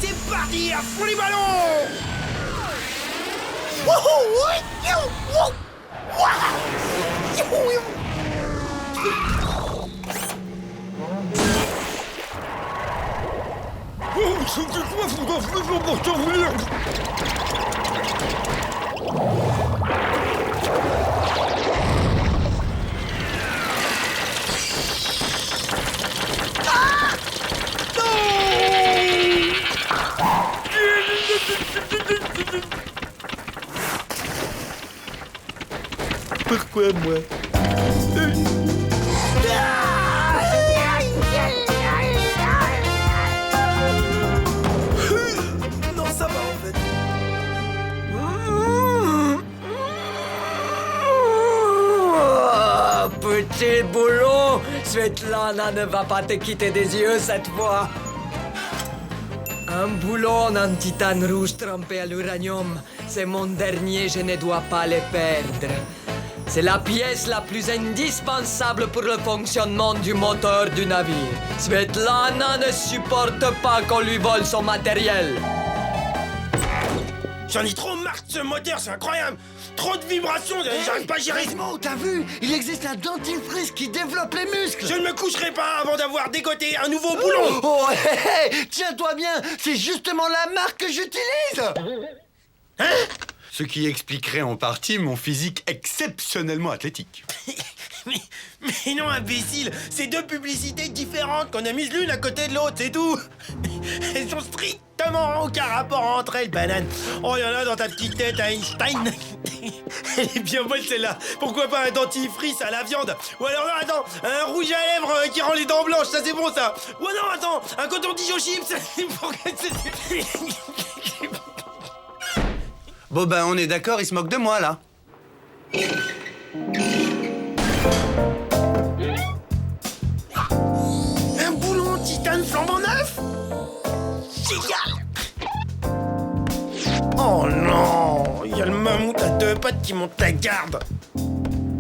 C'est parti, à fond les ballons! Pourquoi moi? Non, ça va en fait. Oh, petit boulot, Svetlana ne va pas te quitter des yeux cette fois. Un boulon en titane rouge trempé à l'uranium, c'est mon dernier, je ne dois pas le perdre. C'est la pièce la plus indispensable pour le fonctionnement du moteur du navire. Svetlana ne supporte pas qu'on lui vole son matériel. J'en ai trop marre de ce moteur, c'est incroyable! Trop de vibrations, j'arrive pas à gérer. Gizmo, t'as vu? Il existe un dentifrice qui développe les muscles. Je ne me coucherai pas avant d'avoir dégoté un nouveau boulon! Oh, hé, hé, tiens-toi bien, c'est justement la marque que j'utilise. Hein? Ce qui expliquerait en partie mon physique exceptionnellement athlétique. Mais non, imbécile! C'est deux publicités différentes qu'on a mises l'une à côté de l'autre, c'est tout! Elles ont strictement aucun rapport entre elles, banane! Oh, il y en a dans ta petite tête, Einstein! Elle est bien bonne celle-là! Pourquoi pas un dentifrice à la viande? Ou alors, non, attends, un rouge à lèvres qui rend les dents blanches, ça c'est bon ça! Ou non, attends, un coton-tige aux chips! Bon ben on est d'accord, il se moque de moi là. Un boulon en titane flambant neuf? Génial! Oh non! Il y a le mammouth à deux pattes qui monte la garde!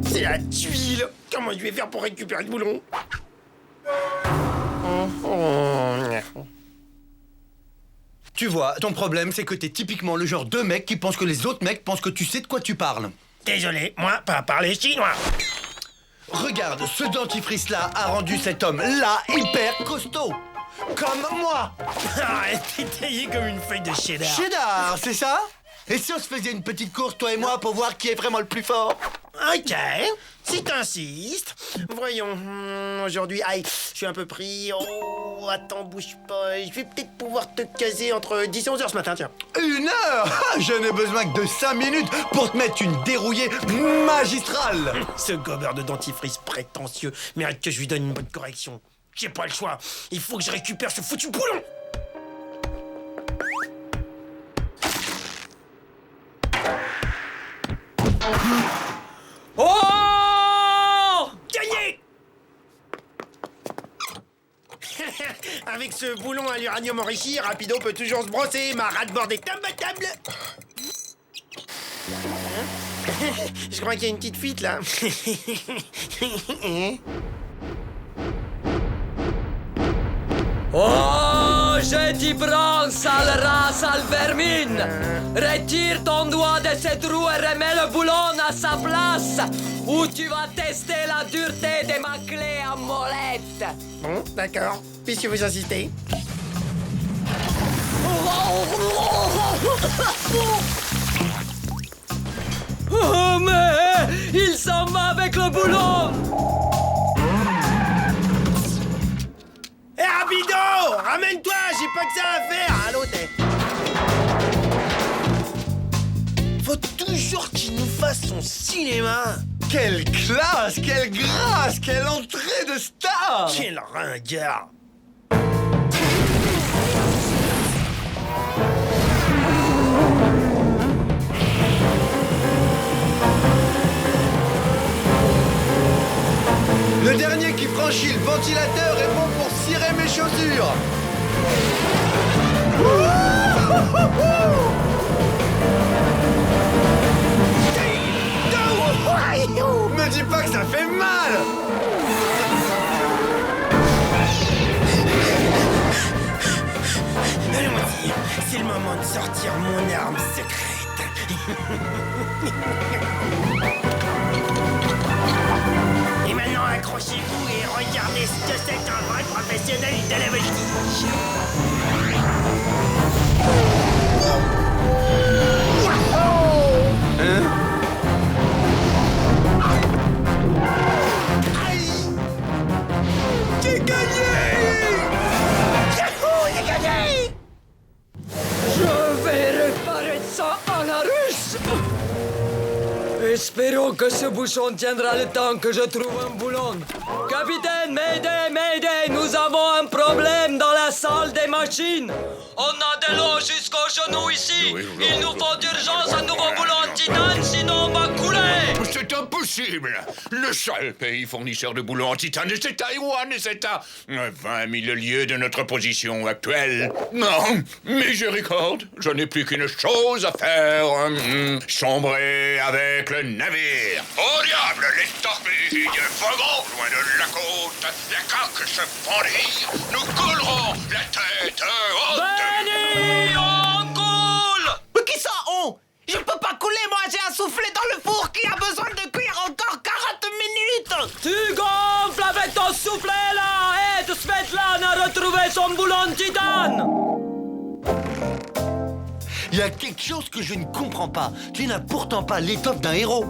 C'est la tuile! Comment je vais faire pour récupérer le boulon? Tu vois, ton problème c'est que t'es typiquement le genre de mec qui pense que les autres mecs pensent que tu sais de quoi tu parles. Désolé, moi, pas parler chinois! Regarde, ce dentifrice-là a rendu cet homme-là hyper costaud. Comme moi. Arrête, t'es taillé comme une feuille de cheddar! Cheddar, c'est ça? Et si on se faisait une petite course, toi et moi, pour voir qui est vraiment le plus fort? Ok, si t'insistes. Voyons, aujourd'hui, aïe, je suis un peu pris. Oh, attends, bouge pas. Je vais peut-être pouvoir te caser entre 10 et 11 heures ce matin, tiens. 1 heure? Je n'ai besoin que de 5 minutes pour te mettre une dérouillée magistrale. Ce gobeur de dentifrice prétentieux mérite que je lui donne une bonne correction. J'ai pas le choix. Il faut que je récupère ce foutu boulon. Oh! Gagné! Avec ce boulon à l'uranium enrichi, Rapido peut toujours se brosser. Ma ras-de-bord est imbattable. Je crois qu'il y a une petite fuite là. Oh, je t'y prends, sale rat, sale vermine! Retire ton doigt de cette roue et remets le boulon à sa place, ou tu vas tester la dureté de ma clé à molette! Bon, d'accord. Puisque vous insistez. Oh, mais il s'en va avec le boulon! Hé, Rapido! Ramène-toi! J'ai pas que ça à faire! Allô, t'es... Faut toujours qu'il nous fasse son cinéma! Quelle classe, quelle grâce, quelle entrée de star! Quel ringard! Le dernier qui franchit le ventilateur est bon pour cirer mes chaussures. Me dis pas que ça fait mal. sortir mon arme secrète. Et maintenant, accrochez-vous et regardez ce que c'est qu'un vrai professionnel de la voltige. J'ai gagné! Yahoo, j'ai gagné! Je vais réparer ça à la russe. Espérons que ce bouchon tiendra le temps que je trouve un boulon. Capitaine, Mayday, Mayday, nous avons un problème dans la salle des machines. On a de l'eau jusqu'aux genoux ici. Il nous faut d'urgence un nouveau boulon en titane, sinon on va couler. C'est impossible. Le seul pays fournisseur de boulons en titane, c'est Taïwan et c'est à 20 000 lieues de notre position actuelle. Non, miséricorde, je n'ai plus qu'une chose à faire. Sombrer avec le navire. Au diable, les torpilles vagons loin de la côte. La coque se fendit. Nous coulerons la tête haute. Benny, on coule. Mais qui ça, on? Je peux pas couler, moi, j'ai un soufflet dans le four qui a besoin de cuire encore 40 minutes. Tu gonfles avec ton soufflet là. Aide Svetlana à retrouver son boulon de titane. Il y a quelque chose que je ne comprends pas. Tu n'as pourtant pas l'étoffe d'un héros.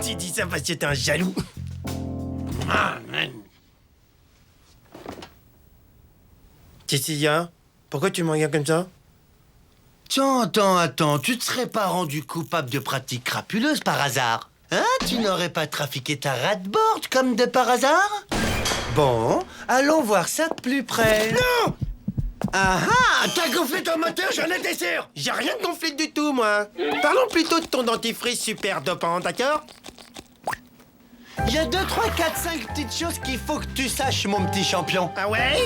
Tu dis ça parce que t'es un jaloux. Ah, man. Cécilia, pourquoi tu me regardes comme ça? Attends, tu te serais pas rendu coupable de pratiques crapuleuses par hasard? Hein? Tu n'aurais pas trafiqué ta ratboard comme de par hasard? Bon, allons voir ça de plus près. Non! Ah ah! T'as gonflé ton moteur, j'en étais sûr! J'ai rien gonflé du tout, moi. Parlons plutôt de ton dentifrice super dopant, d'accord? Il y a 2, 3, 4, 5 petites choses qu'il faut que tu saches, mon petit champion. Ah ouais?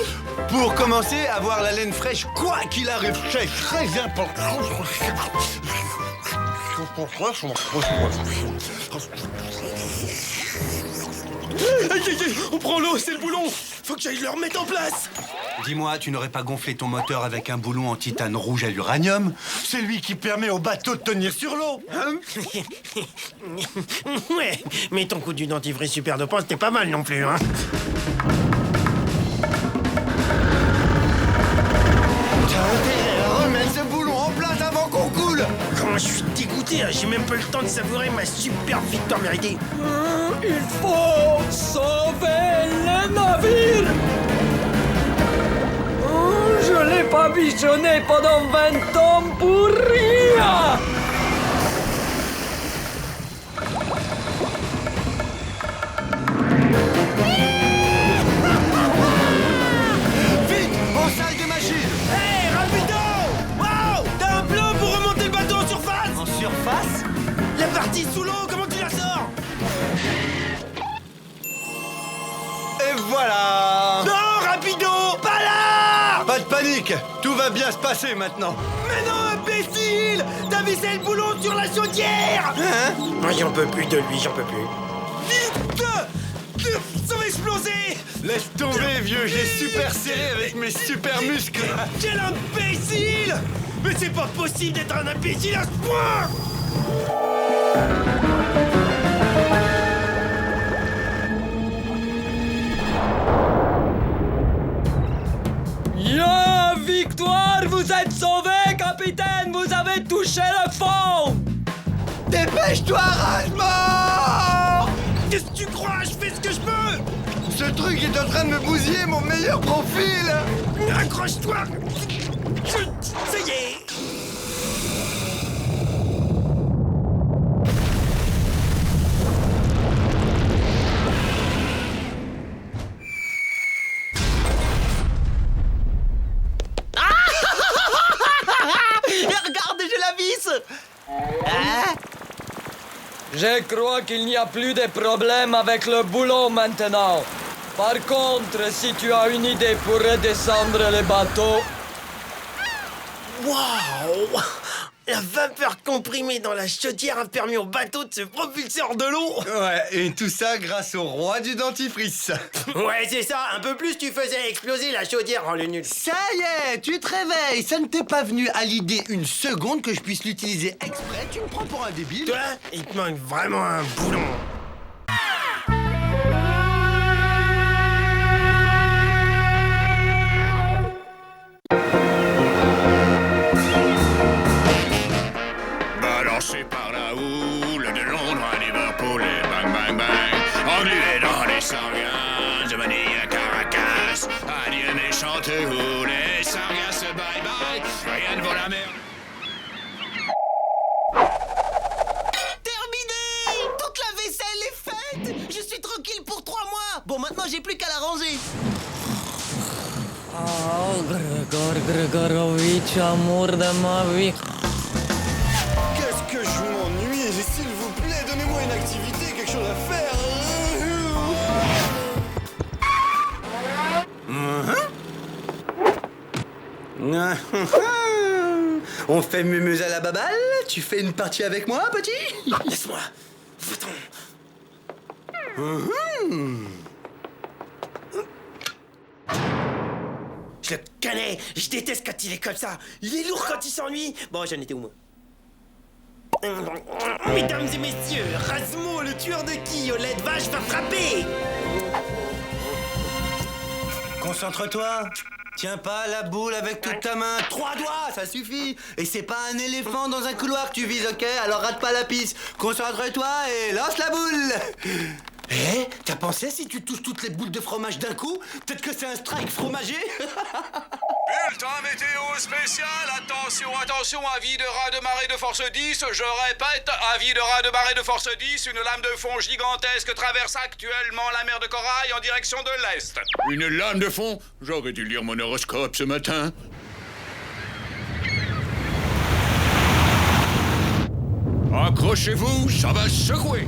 Pour commencer, avoir la laine fraîche, quoi qu'il arrive, c'est très important. On prend l'eau, c'est le boulon. Faut que j'aille le remettre en place. Dis-moi, tu n'aurais pas gonflé ton moteur avec un boulon en titane rouge à l'uranium? C'est lui qui permet au bateau de tenir sur l'eau, hein? Ouais, mais ton coup du dentifrice super dopant, c'était pas mal non plus, hein? T'as intérêt à remettre ce boulon en place avant qu'on coule! Comment je suis dégoûté, hein. J'ai même pas eu le temps de savourer ma super victoire méritée. Il faut sauver le navire. Je l'ai pas bichonné pendant 20 ans pour rien. Vite, en salle de machine! Hey, rapido! Wow! T'as un plan pour remonter le bateau en surface? En surface? La partie sous l'eau, comment tu la sors? Et voilà! Non, rapido! Pas là! Pas de panique, tout va bien se passer maintenant. Mais non, imbécile! T'as vissé le boulon sur la chaudière! Hein? Moi, j'en peux plus de lui, j'en peux plus. Vite! Ça va exploser! Laisse tomber, vieux, j'ai super serré avec mes super muscles. Quel imbécile! Mais c'est pas possible d'être un imbécile à ce point! Ya victoire, vous êtes sauvé, capitaine. Vous avez touché le fond. Dépêche-toi, rage-mort! Qu'est-ce que tu crois? Je fais ce que je peux! Ce truc est en train de me bousiller mon meilleur profil! Accroche-toi! Ça y est! Regarde, j'ai la vis! Hein? Je crois qu'il n'y a plus de problème avec le boulon maintenant. Par contre, si tu as une idée pour redescendre le bateau... Waouh! La vapeur comprimée dans la chaudière a permis au bateau de se propulser hors de l'eau. Ouais, et tout ça grâce au roi du dentifrice. Ouais, c'est ça. Un peu plus, tu faisais exploser la chaudière en le nul. Ça y est, tu te réveilles. Ça ne t'est pas venu à l'idée une seconde que je puisse l'utiliser exprès. Tu me prends pour un débile. Toi, il te manque vraiment un boulon. Balancé par la houle de Londres à Liverpool et bang bang bang. Englué dans les sargasses de Manille à Caracas. Alien et Chantehoule et sargasses bye bye. Rien ne vaut la mer. Terminé! Toute la vaisselle est faite! Je suis tranquille pour 3 mois! Bon, maintenant j'ai plus qu'à la ranger! Oh, Gregorovitch, amour de ma vie. Qu'est-ce que je m'ennuie. S'il vous plaît, donnez-moi une activité, quelque chose à faire. On fait mumuse à la baballe. Tu fais une partie avec moi, petit? Laisse-moi. Va-t'en. Je le connais. Je déteste quand il est comme ça. Il est lourd quand il s'ennuie. Bon, j'en étais où, moi? Mesdames et messieurs, Razmo, le tueur de qui au lait de vache, va frapper. Concentre-toi. Tiens pas la boule avec toute ta main. 3 doigts, ça suffit. Et c'est pas un éléphant dans un couloir que tu vises, ok? Alors rate pas la piste. Concentre-toi et lance la boule. Eh, t'as pensé si tu touches toutes les boules de fromage d'un coup? Peut-être que c'est un strike fromager? Bulletin météo spécial, attention, attention, avis de raz de marée de force 10, je répète, avis de raz de marée de force 10, une lame de fond gigantesque traverse actuellement la mer de Corail en direction de l'Est. Une lame de fond? J'aurais dû lire mon horoscope ce matin. Accrochez-vous, ça va secouer.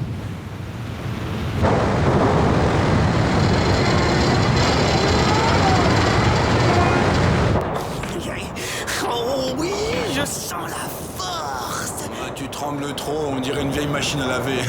Oh oui, je sens la force. Ah, tu trembles trop, on dirait une vieille machine à laver.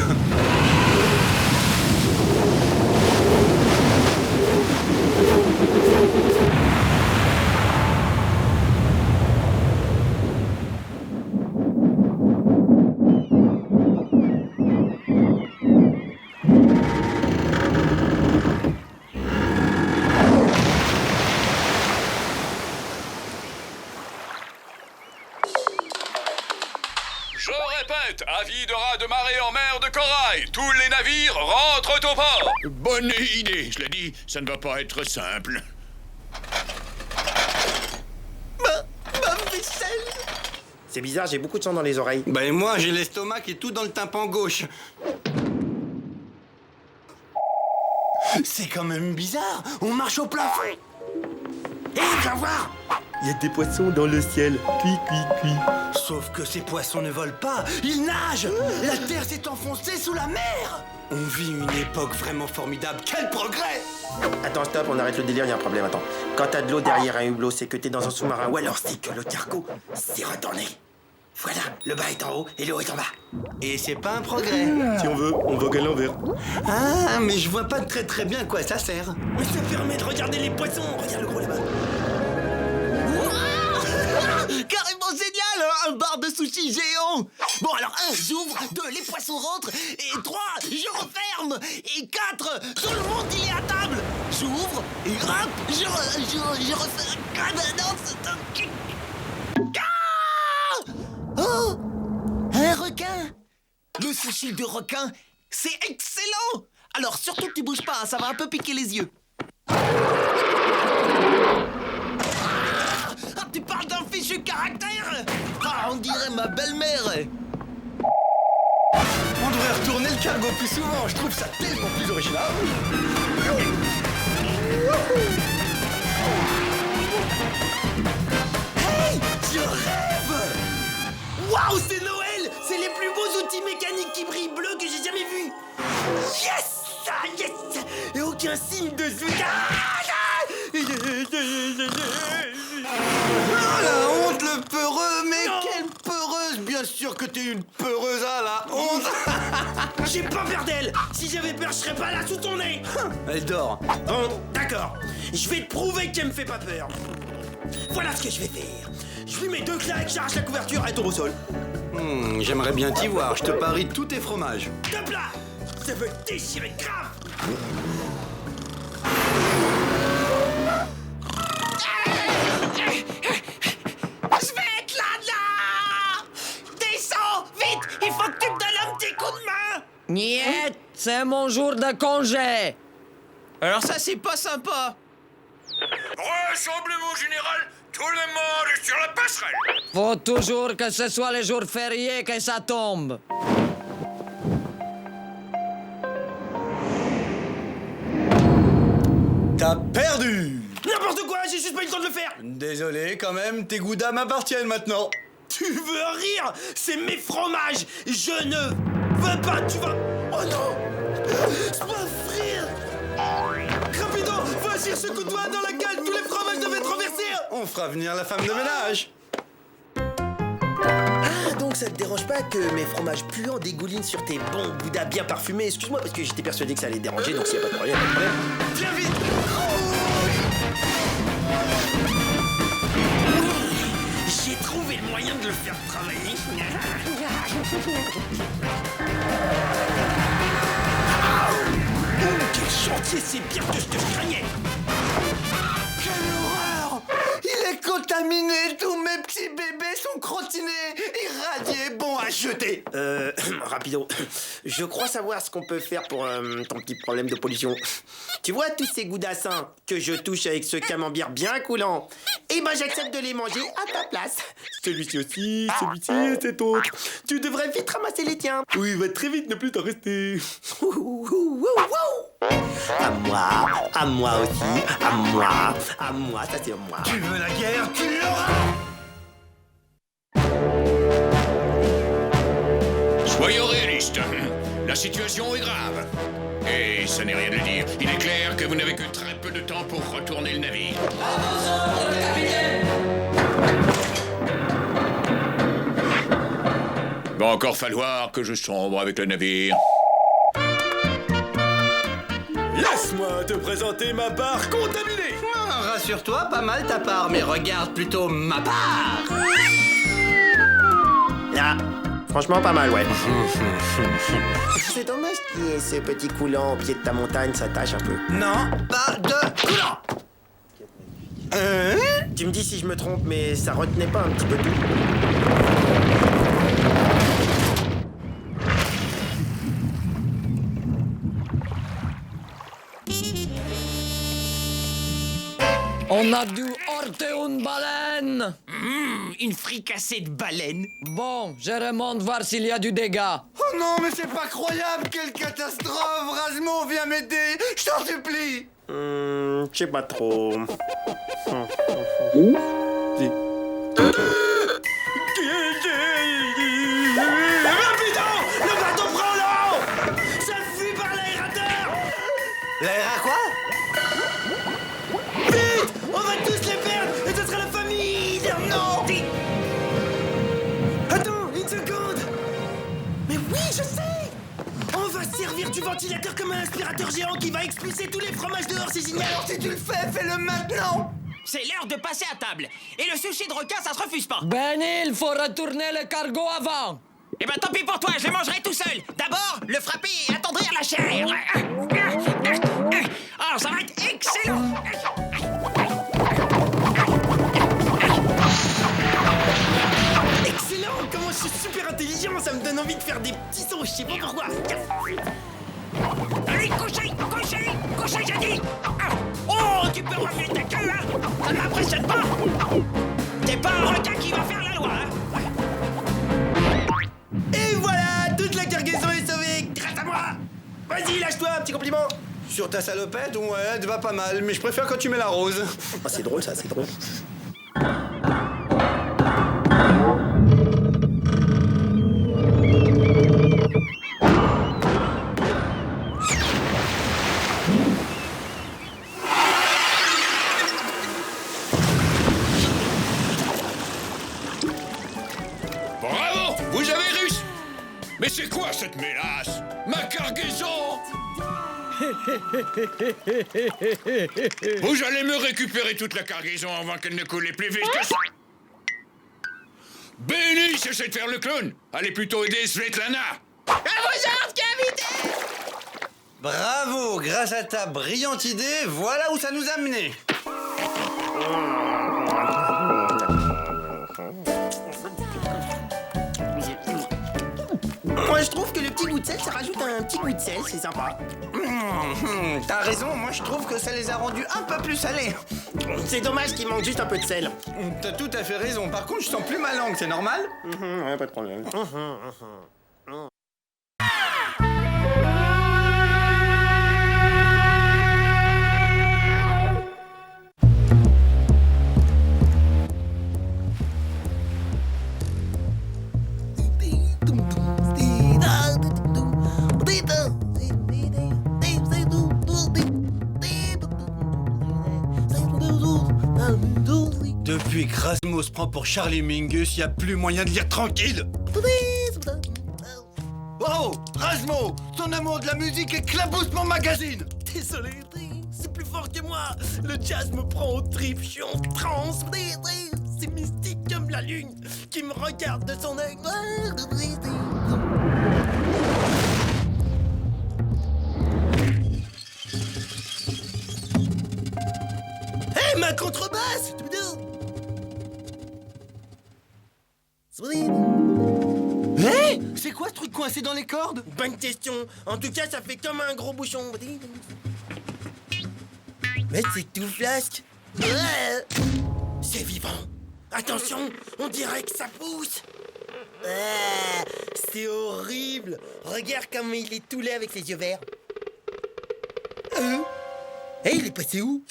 Je répète, avis de raz de marée en mer de Corail, tous les navires rentrent au port. Bonne idée, je l'ai dit, ça ne va pas être simple. Ma vaisselle! C'est bizarre, j'ai beaucoup de sang dans les oreilles. Ben moi, j'ai l'estomac qui est tout dans le tympan gauche. C'est quand même bizarre. On marche au plafond. Hé, viens voir. Il y a des poissons dans le ciel. Cui, cui, cui. Sauf que ces poissons ne volent pas, ils nagent. La terre s'est enfoncée sous la mer. On vit une époque vraiment formidable. Quel progrès! Attends, stop, on arrête le délire, il y a un problème, attends. Quand t'as de l'eau derrière un hublot, c'est que t'es dans un sous-marin. Ou alors c'est que le cargo s'est retourné. Voilà, le bas est en haut et l'eau est en bas. Et c'est pas un progrès. Si on veut, on vogue à l'envers. Ah, mais je vois pas très bien à quoi ça sert. Mais ça permet de regarder les poissons. Regarde le gros là-bas. Carrément génial! Un bar de sushi géant! Bon, alors 1, j'ouvre, 2, les poissons rentrent, et 3, je referme, et 4, tout le monde il est à table! J'ouvre, et hop, je refais... Ah ben non, c'est un... Ah! Oh! Un requin! Le sushi de requin, c'est excellent! Alors surtout tu bouges pas, ça va un peu piquer les yeux. Ah, tu parles d'un fichu caractère! Ah, on dirait ma belle-mère! On devrait retourner le cargo plus souvent. Je trouve ça tellement plus original. Hey! Je rêve! Waouh, c'est Noël! C'est les plus beaux outils mécaniques qui brillent bleus que j'ai jamais vus! Yes! Ah, yes! Et aucun signe de zouk! Oh la honte, le peureux. Mais Non. quelle peureuse une peureuse à la honte. J'ai pas peur d'elle. Si j'avais peur, je serais pas là sous ton nez. Elle dort. Bon, d'accord. Je vais te prouver qu'elle me fait pas peur. Voilà ce que je vais faire. Je lui mets 2 claques, j'arrache la couverture, elle tombe au sol. J'aimerais bien t'y voir. Je te parie tous tes fromages. Top là. Ça veut déchirer grave. Svetlana! Descends! Vite! Il faut que tu me donnes un petit coup de main! Niet, c'est mon jour de congé. Alors ça, c'est pas sympa. Rassemblement général, tout le monde est sur la passerelle. Faut toujours que ce soit les jours fériés que ça tombe. T'as perdu. N'importe quoi, j'ai juste pas eu le temps de le faire. Désolé, quand même, tes goudas m'appartiennent maintenant. Tu veux rire? C'est mes fromages. Je ne veux pas. Tu vas. Oh non! C'est pas frire. Rapido, va agir ce coup de doigt dans la cale. Tous les fromages doivent être renversés. On fera venir la femme de ménage. Ah, donc ça te dérange pas que mes fromages puants dégoulinent sur tes bons goudas bien parfumés? Excuse-moi, parce que j'étais persuadé que ça allait te déranger, donc s'il y a pas de problème, pas de problème. Viens vite! J'ai trouvé le moyen de le faire travailler. Quel chantier, c'est pire que je te craignais. Quelle horreur! Il est contaminé, tous mes petits bébés sont crottinés, irradiés, bons à jeter. Rapido, je crois savoir ce qu'on peut faire pour ton petit problème de pollution. Tu vois tous ces goudassins que je touche avec ce camembert bien coulant? Eh ben j'accepte de les manger à ta place. Celui-ci aussi, celui-ci et cet autre. Tu devrais vite ramasser les tiens. Oui, il va très vite ne plus t'en rester. À moi aussi, à moi, ça c'est moi. Tu veux la guerre, tu l'auras. Soyons réalistes. La situation est grave. Et ça n'est rien à dire. Il est clair que vous n'avez que très peu de temps pour retourner le navire. Va encore falloir que je sombre avec le navire. Laisse-moi te présenter ma barre contaminée. Rassure-toi, pas mal ta part, mais regarde plutôt ma part. Ah, franchement pas mal, ouais. C'est dommage qu'il y ait ce petit coulant au pied de ta montagne, ça tâche un peu. Non, pas de coulant. Tu me dis si je me trompe, mais ça retenait pas un petit peu tout. On a dû heurter une baleine. Une fricassée de baleine. Bon, je remonte voir s'il y a du dégât. Oh non, mais c'est pas croyable, quelle catastrophe. Rasmo, viens m'aider, je t'en supplie. Je sais pas trop. Rapido! Le bateau prend l'eau! Ça fuit par l'aérateur! L'air à quoi? Vite! On va tous les perdre et ce sera la famille! Non! Vite! Attends, une seconde! Mais oui, je sais! On va servir du ventilateur comme un aspirateur géant qui va expulser tous les fromages dehors, c'est génial! Alors si tu le fais, fais-le maintenant. C'est l'heure de passer à table. Et le sushi de requin, ça se refuse pas. Ben, il faut retourner le cargo avant. Eh ben tant pis pour toi, je les mangerai tout seul. D'abord, le frapper et attendrir la chair. Alors ça va être excellent. Excellent! Comment je suis super intelligent! Ça me donne envie de faire des petits sons, je sais pas pourquoi! Allez, couchez, couchez, couchez, j'ai dit. Oh, tu peux remuer ta queue, hein. Ça ne m'impressionne pas. T'es pas un requin qui va faire la loi, hein. Et voilà! Toute la cargaison est sauvée grâce à moi! Vas-y, lâche-toi, un petit compliment! Sur ta salopette, ouais, elle te va pas mal, mais je préfère quand tu mets la rose. Ah, c'est drôle ça, c'est drôle. Bravo! Vous avez réussi! cette mélasse? Ma cargaison! Vous allez me récupérer toute la cargaison avant qu'elle ne coule plus vite que ça. Benny, cessez de faire le clown. Allez plutôt aider Svetlana. À vos ordres, capitaine! Bravo, grâce à ta brillante idée, voilà où ça nous a menés. Moi, je trouve que le petit goût de sel, ça rajoute un petit goût de sel, c'est sympa. T'as raison, moi je trouve que ça les a rendus un peu plus salés. C'est dommage qu'il manque juste un peu de sel. T'as tout à fait raison, par contre je sens plus ma langue, c'est normal? Ouais, pas de problème. Depuis que Rasmo se prend pour Charlie Mingus, y a plus moyen de lire tranquille. Oh, Rasmo, ton amour de la musique éclabousse mon magazine. Désolé, c'est plus fort que moi. Le jazz me prend au trip, je suis en transe. C'est mystique comme la lune qui me regarde de son œil. Hé, ma contrebasse! Hé, c'est quoi ce truc coincé dans les cordes? Bonne question. En tout cas, ça fait comme un gros bouchon. Mais c'est tout flasque. C'est vivant. Attention, on dirait que ça pousse. C'est horrible. Regarde comme il est tout laid avec ses yeux verts. Il est passé où?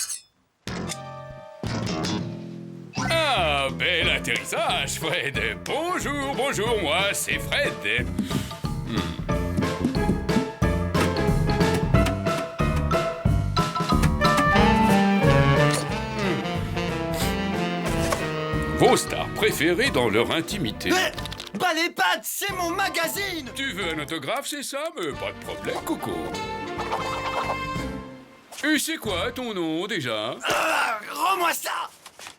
Ah, bel atterrissage, Fred. Bonjour, bonjour, moi, c'est Fred. Vos stars préférées dans leur intimité. Bah les pattes, c'est mon magazine. Tu veux un autographe, c'est ça? Mais pas de problème, Coco. Et c'est quoi ton nom, déjà? Rends-moi ça.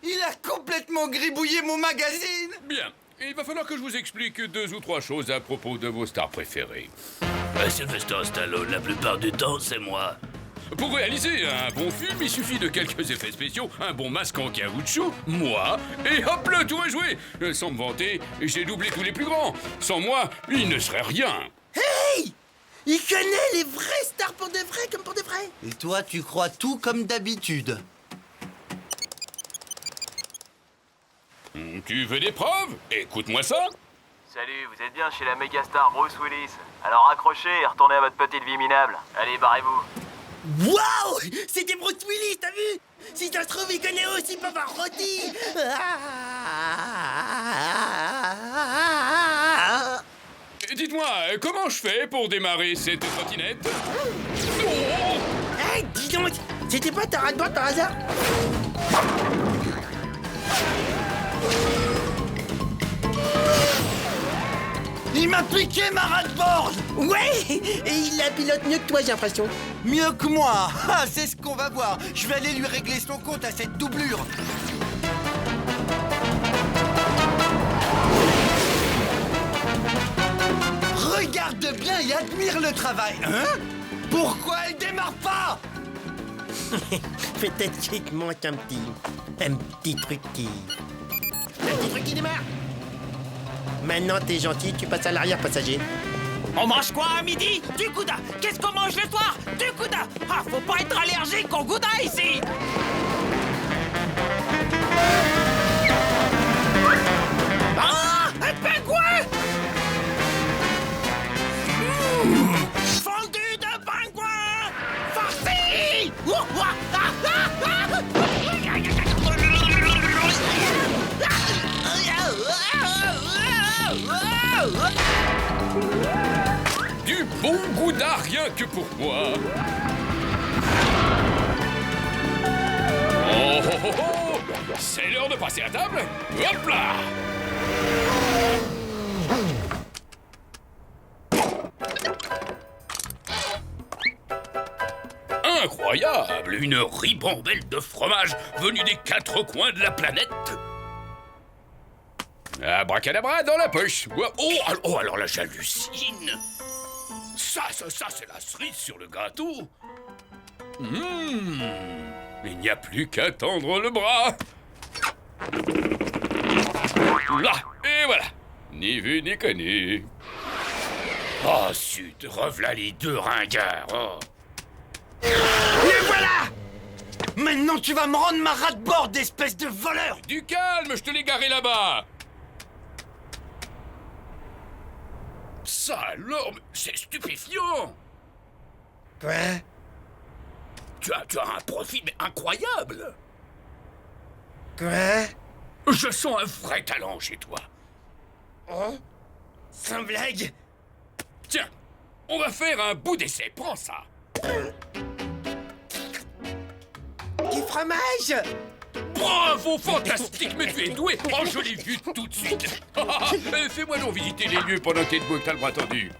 Il a complètement gribouillé mon magazine. Bien. Il va falloir que je vous explique 2 ou 3 choses à propos de vos stars préférées. Sylvester Stallone, la plupart du temps, c'est moi. Pour réaliser un bon film, il suffit de quelques effets spéciaux, un bon masque en caoutchouc, moi, et hop, le tour est joué. Sans me vanter, j'ai doublé tous les plus grands. Sans moi, il ne serait rien. Hey! Il connaît les vraies stars pour de vrai comme pour de vrai. Et toi, tu crois tout comme d'habitude. Tu veux des preuves? Écoute-moi ça. Salut, vous êtes bien chez la méga star Bruce Willis. Alors accrochez et retournez à votre petite vie minable. Allez, barrez-vous. Waouh! C'était Bruce Willis, t'as vu? Si ça se trouve, il connaît aussi Pavarotti. Dites-moi, comment je fais pour démarrer cette trottinette? Hey, dis donc, c'était pas ta rade-boîte par hasard? Il m'a piqué ma rade-board. Ouais! Et il la pilote mieux que toi, j'ai l'impression. Mieux que moi. Ah, c'est ce qu'on va voir. Je vais aller lui régler son compte à cette doublure. Regarde bien et admire le travail. Hein? Pourquoi elle démarre pas? Peut-être qu'il te manque un petit truc qui démarre. Maintenant, t'es gentil, tu passes à l'arrière passager. On mange quoi à midi? Du gouda. Qu'est-ce qu'on mange le soir? Du gouda. Ah, faut pas être allergique au gouda ici. Ah, un pingouin! Fondu de pingouin! Farci! Du bon gouda rien que pour moi. Oh, oh, oh, oh. C'est l'heure de passer à table. Hop là. simple, une ribambelle de fromage venue des 4 coins de la planète. Abracadabra dans la poche. Oh, alors là, j'hallucine. Ça, c'est la cerise sur le gâteau. Il n'y a plus qu'à tendre le bras. Là, et voilà. Ni vu ni connu. Oh, zut, revoilà les 2 ringards. Oh. Les voilà! Maintenant tu vas me rendre ma rate-borde, espèce de voleur! Du calme, je te l'ai garé là-bas. Ça alors, mais c'est stupéfiant. Quoi? Tu as un profil mais incroyable. Quoi? Je sens un vrai talent chez toi. Oh? Sans blague? Tiens, on va faire un bout d'essai, prends ça. Du fromage? Bravo, fantastique, mais tu es doué. Oh, je l'ai vu tout de suite. Fais-moi donc visiter les lieux pendant que t'es debout et que t'as le bras tendu.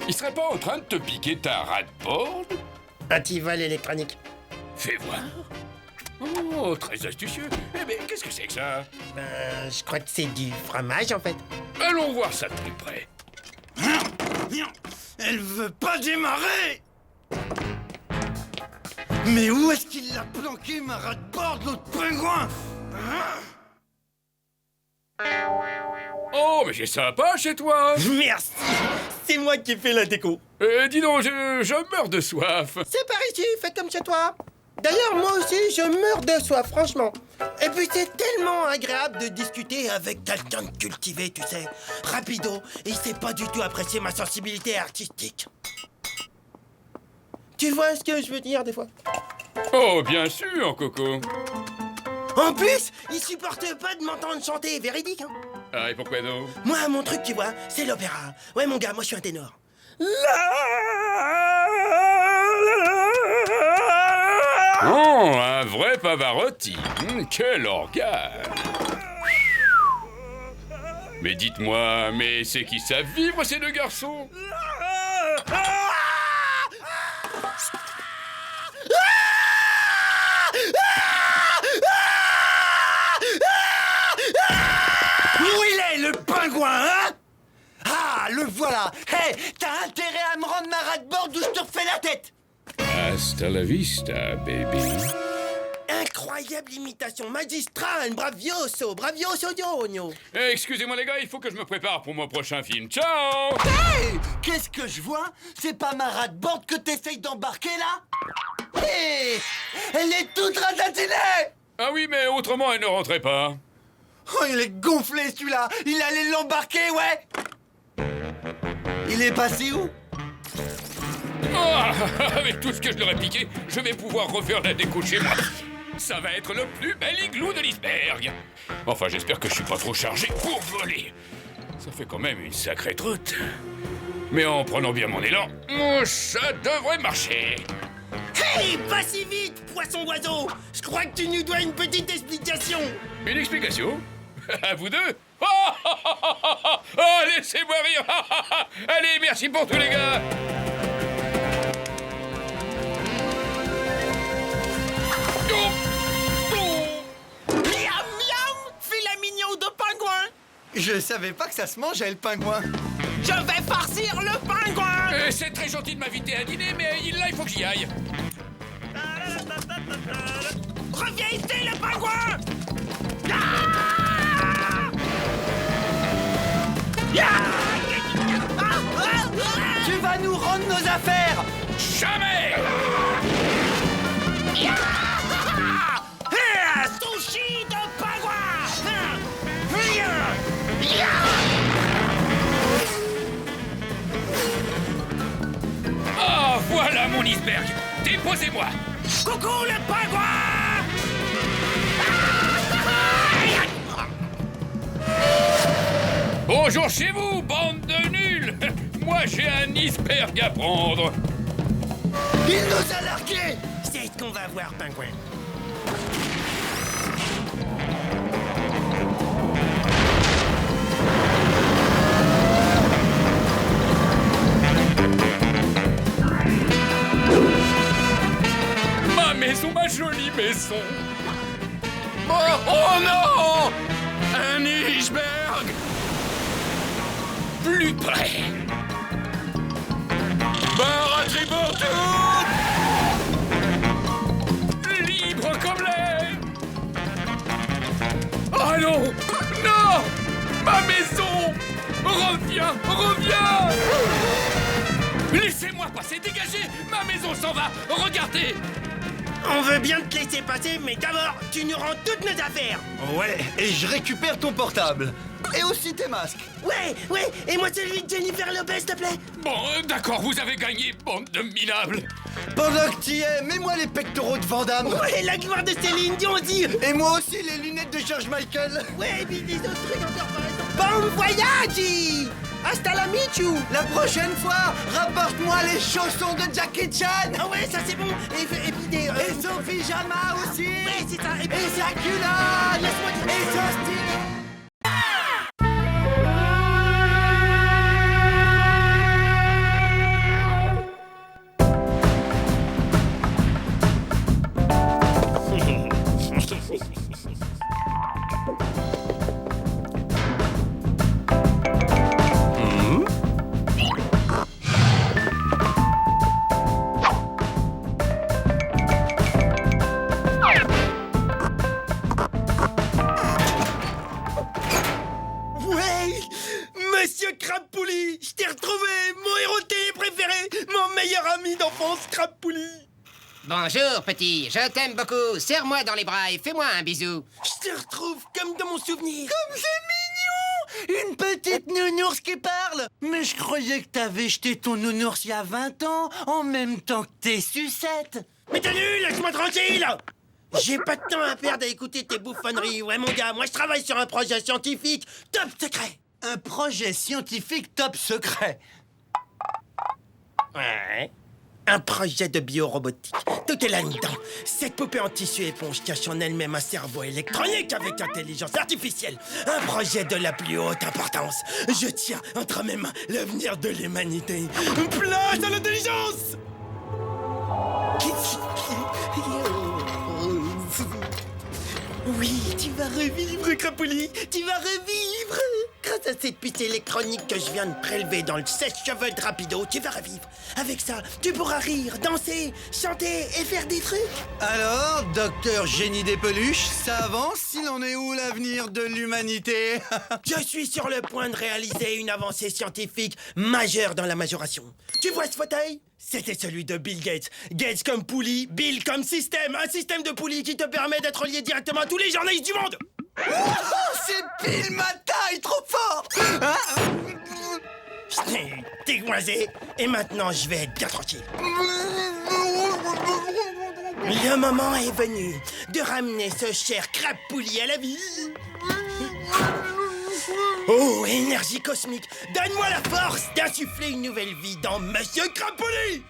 Il serait pas en train de te piquer ta rate-borde? Antivol électronique. Fais voir. Oh, très astucieux. Eh ben, qu'est-ce que c'est que ça? Je crois que c'est du fromage, en fait. Allons voir ça de plus près. Elle veut pas démarrer! Mais où est-ce qu'il l'a planqué, ma rate-borde, l'autre pingouin? Oh, mais c'est sympa chez toi. Merci! C'est moi qui ai fait la déco. Dis donc, je meurs de soif. C'est par ici, faites comme chez toi. D'ailleurs, moi aussi, je meurs de soif, franchement. Et puis, c'est tellement agréable de discuter avec quelqu'un de cultivé, tu sais. Rapido, et il sait pas du tout apprécier ma sensibilité artistique. Tu vois ce que je veux dire, des fois? Oh, bien sûr, Coco. En plus, il supporte pas de m'entendre chanter, véridique, hein. Ah, et pourquoi donc? Moi, mon truc, tu vois, c'est l'opéra. Ouais, mon gars, moi, je suis un ténor. Oh, un vrai Pavarotti. Quel organe. Mais dites-moi, mais c'est qui savent vivre, ces 2 garçons? Où il est, le pingouin, hein? Ah, le voilà! Hé, t'as intérêt à me rendre ma rate-borde ou je te refais la tête! Hasta la vista, baby. Incroyable imitation magistrale, bravioso, bravioso dionio. Excusez-moi les gars, il faut que je me prépare pour mon prochain film. Ciao! Hé! Qu'est-ce que je vois? C'est pas ma rate-borde que t'essayes d'embarquer, là? Hé! Elle est toute ratatinée! Ah oui, mais autrement, elle ne rentrait pas. Oh, il est gonflé, celui-là! Il allait l'embarquer, ouais! Il est passé où? Oh, avec tout ce que je leur ai piqué, je vais pouvoir refaire la déco chez moi. Ça va être le plus bel igloo de l'iceberg. Enfin, j'espère que je suis pas trop chargé pour voler. Ça fait quand même une sacrée troute. Mais en prenant bien mon élan, ça devrait marcher. Hey, pas si vite, poisson-oiseau. Je crois que tu nous dois une petite explication. Une explication? À vous deux? Oh, laissez-moi rire. Allez, merci pour tout, les gars. Miam, miam! Filet mignon de pingouin! Je savais pas que ça se mangeait, le pingouin. Je vais farcir le pingouin! C'est très gentil de m'inviter à dîner, mais là, il faut que j'y aille. Reviens ici, le pingouin! Tu vas nous rendre nos affaires! Jamais! Sushi de pingouin! Ah, voilà mon iceberg. Déposez-moi. Coucou le pingouin! Bonjour chez vous, bande de nuls. Moi, j'ai un iceberg à prendre. Il nous a largués! C'est ce qu'on va voir, pingouin. maison, ma jolie maison. Oh non! Un iceberg! Plus près! Barre à tribord libre comme l'air! Oh non! Non! Ma maison! Reviens! Reviens! Laissez-moi passer! Dégagez! Ma maison s'en va! Regardez! On veut bien te laisser passer, mais d'abord, tu nous rends toutes nos affaires. Ouais, et je récupère ton portable. Et aussi tes masques. Ouais, et moi celui de Jennifer Lopez, s'il te plaît. Bon, d'accord, vous avez gagné, bande de minables! Pendant que t'y es, mets-moi les pectoraux de Van Damme. Ouais, la gloire de Céline Dion aussi. Et moi aussi les lunettes de George Michael. Ouais, et puis des autres trucs encore par exemple. Bon voyage! Hasta la michu. La prochaine fois, rapporte-moi les chaussons de Jackie Chan. Ah ouais, ça c'est bon. Et puis des... Et son pyjama aussi. Ouais, c'est ça. Et sa culotte. Laisse-moi dire. Et son stylo. Monsieur Crabpouli, je t'ai retrouvé, mon héros de télé préféré, mon meilleur ami d'enfance, Crabpouli. Bonjour, petit, je t'aime beaucoup. Serre-moi dans les bras et fais-moi un bisou. Je te retrouve comme dans mon souvenir. Comme c'est mignon. Une petite nounours qui parle. Mais je croyais que t'avais jeté ton nounours il y a 20 ans, en même temps que tes sucettes. Mais t'as lu, laisse-moi tranquille. J'ai pas de temps à perdre à écouter tes bouffonneries. Ouais, mon gars, moi je travaille sur un projet scientifique top secret. Un projet scientifique top secret. Ouais. Un projet de biorobotique. Tout est là-dedans. Cette poupée en tissu éponge cache en elle-même un cerveau électronique avec intelligence artificielle. Un projet de la plus haute importance. Je tiens entre mes mains l'avenir de l'humanité. Place à l'intelligence! Oui, tu vas revivre, Crapoli. Tu vas revivre. Grâce à cette puce électronique que je viens de prélever dans le sèche-cheveux de Rapido, tu vas revivre. Avec ça, tu pourras rire, danser, chanter et faire des trucs. Alors, docteur Génie des peluches, ça avance? Il en est où l'avenir de l'humanité? Je suis sur le point de réaliser une avancée scientifique majeure dans la majoration. Tu vois ce fauteuil? C'était celui de Bill Gates. Gates comme poulie, Bill comme système. Un système de poulie qui te permet d'être lié directement à tous les journalistes du monde. Oh, c'est pile ma taille, trop fort. T'es coincé. Et maintenant, je vais être bien tranquille. Le moment est venu de ramener ce cher Crabpouli à la vie. Oh, énergie cosmique, donne-moi la force d'insuffler une nouvelle vie dans Monsieur Crabpouli.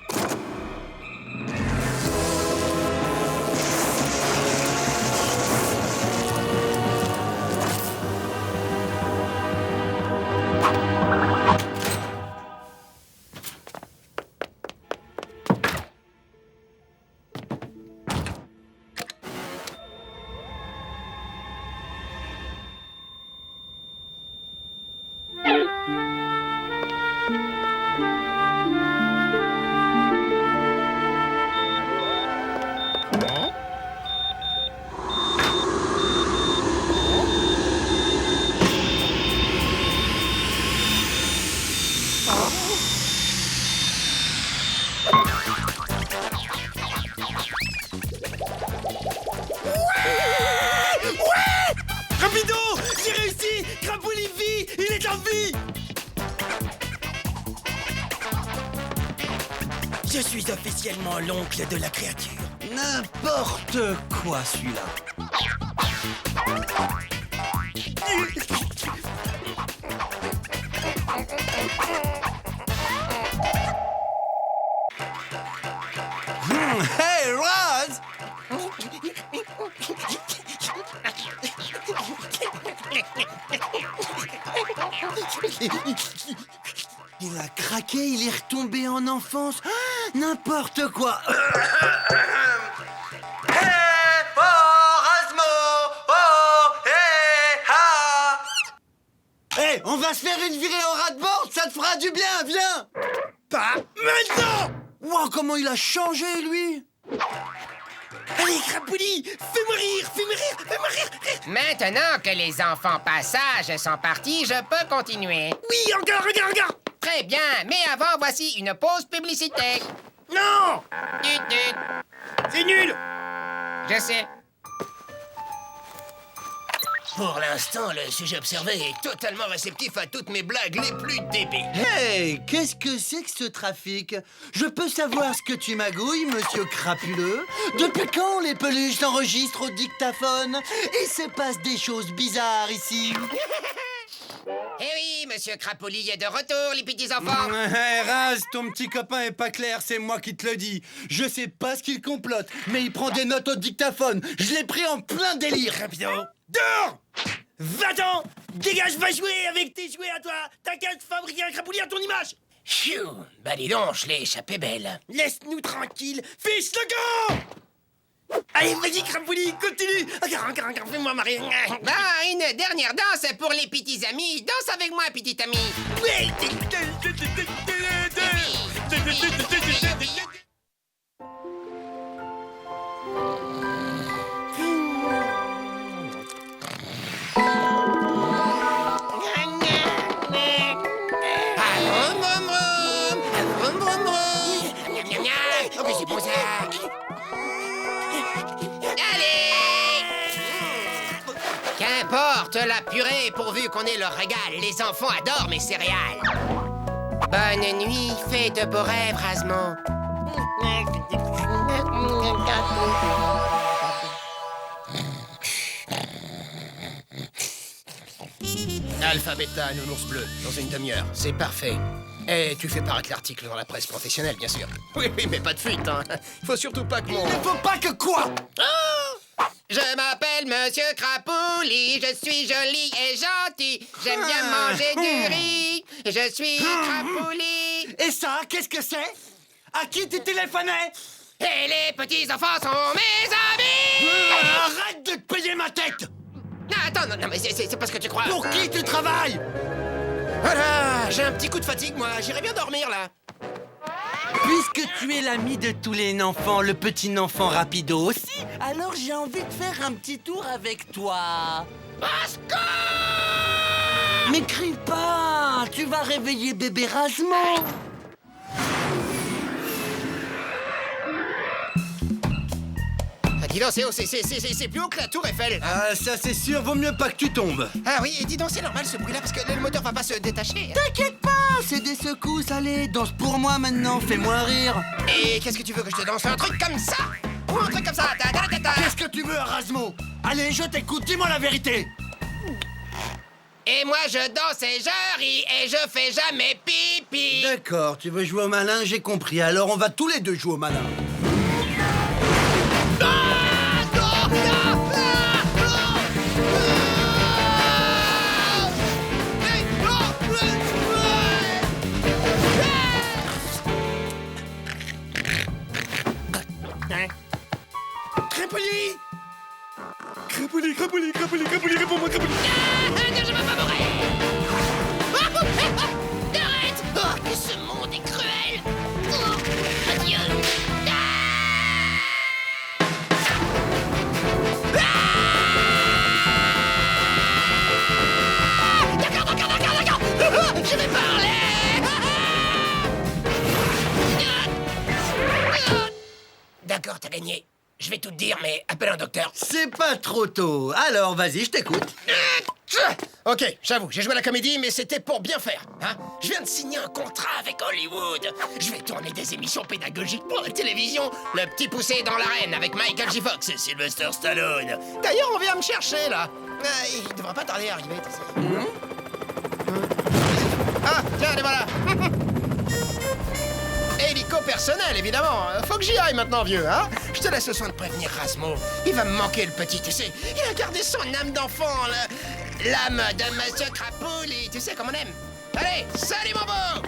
Rapido, j'ai réussi. Crabpouli vit, il est en vie. Je suis officiellement l'oncle de la créature. N'importe quoi, celui-là. Hey, Roz! Il a craqué, il est retombé en enfance. Ah, n'importe quoi. va se faire une virée en ras-de-bord, ça te fera du bien, viens. Pas maintenant! Wow, comment il a changé, lui. Allez, Crapouli, fais-moi rire, fais-moi rire, fais-moi rire. Maintenant que les enfants passages sont partis, je peux continuer. Oui, encore. Très bien, mais avant, voici une pause publicitaire. Non! Tut, tut. C'est nul! Je sais. Pour l'instant, le sujet observé est totalement réceptif à toutes mes blagues les plus débiles. Hey, qu'est-ce que c'est que ce trafic? Je peux savoir ce que tu magouilles, monsieur crapuleux? Depuis quand les peluches s'enregistrent au dictaphone? Et se passe des choses bizarres ici. Eh oui, monsieur Crapoli est de retour, les petits enfants. Hey, Raz, ton petit copain est pas clair, c'est moi qui te le dis. Je sais pas ce qu'il complote, mais il prend des notes au dictaphone. Je l'ai pris en plein délire. Rapido, dehors! Va-t'en! Dégage, va jouer avec tes jouets à toi! T'as qu'à te fabriquer un Crapouli à ton image! Phew, bah dis donc, je l'ai échappé belle. Laisse-nous tranquille, fiche le camp! Allez, vas-y, Crapouli, continue! Encore, fais-moi marrer! Bah, une dernière danse pour les petits amis. Danse avec moi, petit ami. Oui. Oh, que c'est beau ça. Allez! Qu'importe la purée, pourvu qu'on ait le régal. Les enfants adorent mes céréales. Bonne nuit, fais de beaux rêves, Rasmo. Alpha, bêta, nounours bleu, dans une demi-heure. C'est parfait. Et tu fais paraître l'article dans la presse professionnelle, bien sûr. Oui, mais pas de fuite, hein. Faut surtout pas que mon... Il ne faut pas que quoi? Je m'appelle Monsieur Crapouli, je suis joli et gentil. J'aime bien manger du riz. Je suis Crapouli. Et ça, qu'est-ce que c'est? À qui tu téléphonais? Et les petits enfants sont mes amis. Arrête de te payer ma tête! Non, attends, non, mais c'est pas ce que tu crois. Pour qui tu travailles? Voilà, j'ai un petit coup de fatigue, moi. J'irai bien dormir, là. Puisque tu es l'ami de tous les enfants, le petit enfant rapido aussi, alors j'ai envie de faire un petit tour avec toi. Mais crie pas, tu vas réveiller bébé Rasmo. Ah, dis donc, c'est haut, c'est plus haut que la tour Eiffel. Ah, ça c'est sûr, vaut mieux pas que tu tombes. Ah oui, et dis donc, c'est normal ce bruit-là, parce que le moteur va pas se détacher. T'inquiète pas, c'est des secousses, allez, danse pour moi maintenant, fais-moi rire. Et qu'est-ce que tu veux que je te danse? Un truc comme ça? Ou un truc comme ça? Ta, ta, ta, ta. Qu'est-ce que tu veux, Rasmo? Allez, je t'écoute, dis-moi la vérité. Et moi, je danse et je ris et je fais jamais pipi. D'accord, tu veux jouer au malin, j'ai compris, alors on va tous les deux jouer au malin. Crapouli! Crapouli, réponds-moi, Crapouli! Que je me pas mourir. Arrête! Oh, que ce monde est cruel! Oh, adieu! D'accord! Je vais parler! D'accord, t'as gagné. Je vais tout te dire, mais appelle un docteur. C'est pas trop tôt, alors vas-y, je t'écoute. Ok, j'avoue, j'ai joué à la comédie, mais c'était pour bien faire. Hein? Je viens de signer un contrat avec Hollywood. Je vais tourner des émissions pédagogiques pour la télévision. Le petit poussé dans l'arène avec Michael J. Fox et Sylvester Stallone. D'ailleurs, on vient me chercher, là. Il devrait pas tarder à arriver, tu sais. Ah, tiens, les voilà. Hélico personnel, évidemment. Faut que j'y aille maintenant, vieux, hein? Je te laisse le soin de prévenir Rasmo. Il va me manquer, le petit, tu sais. Il a gardé son âme d'enfant, l'âme de Monsieur Crapouli. Tu sais comme on aime. Allez, salut, mon beau!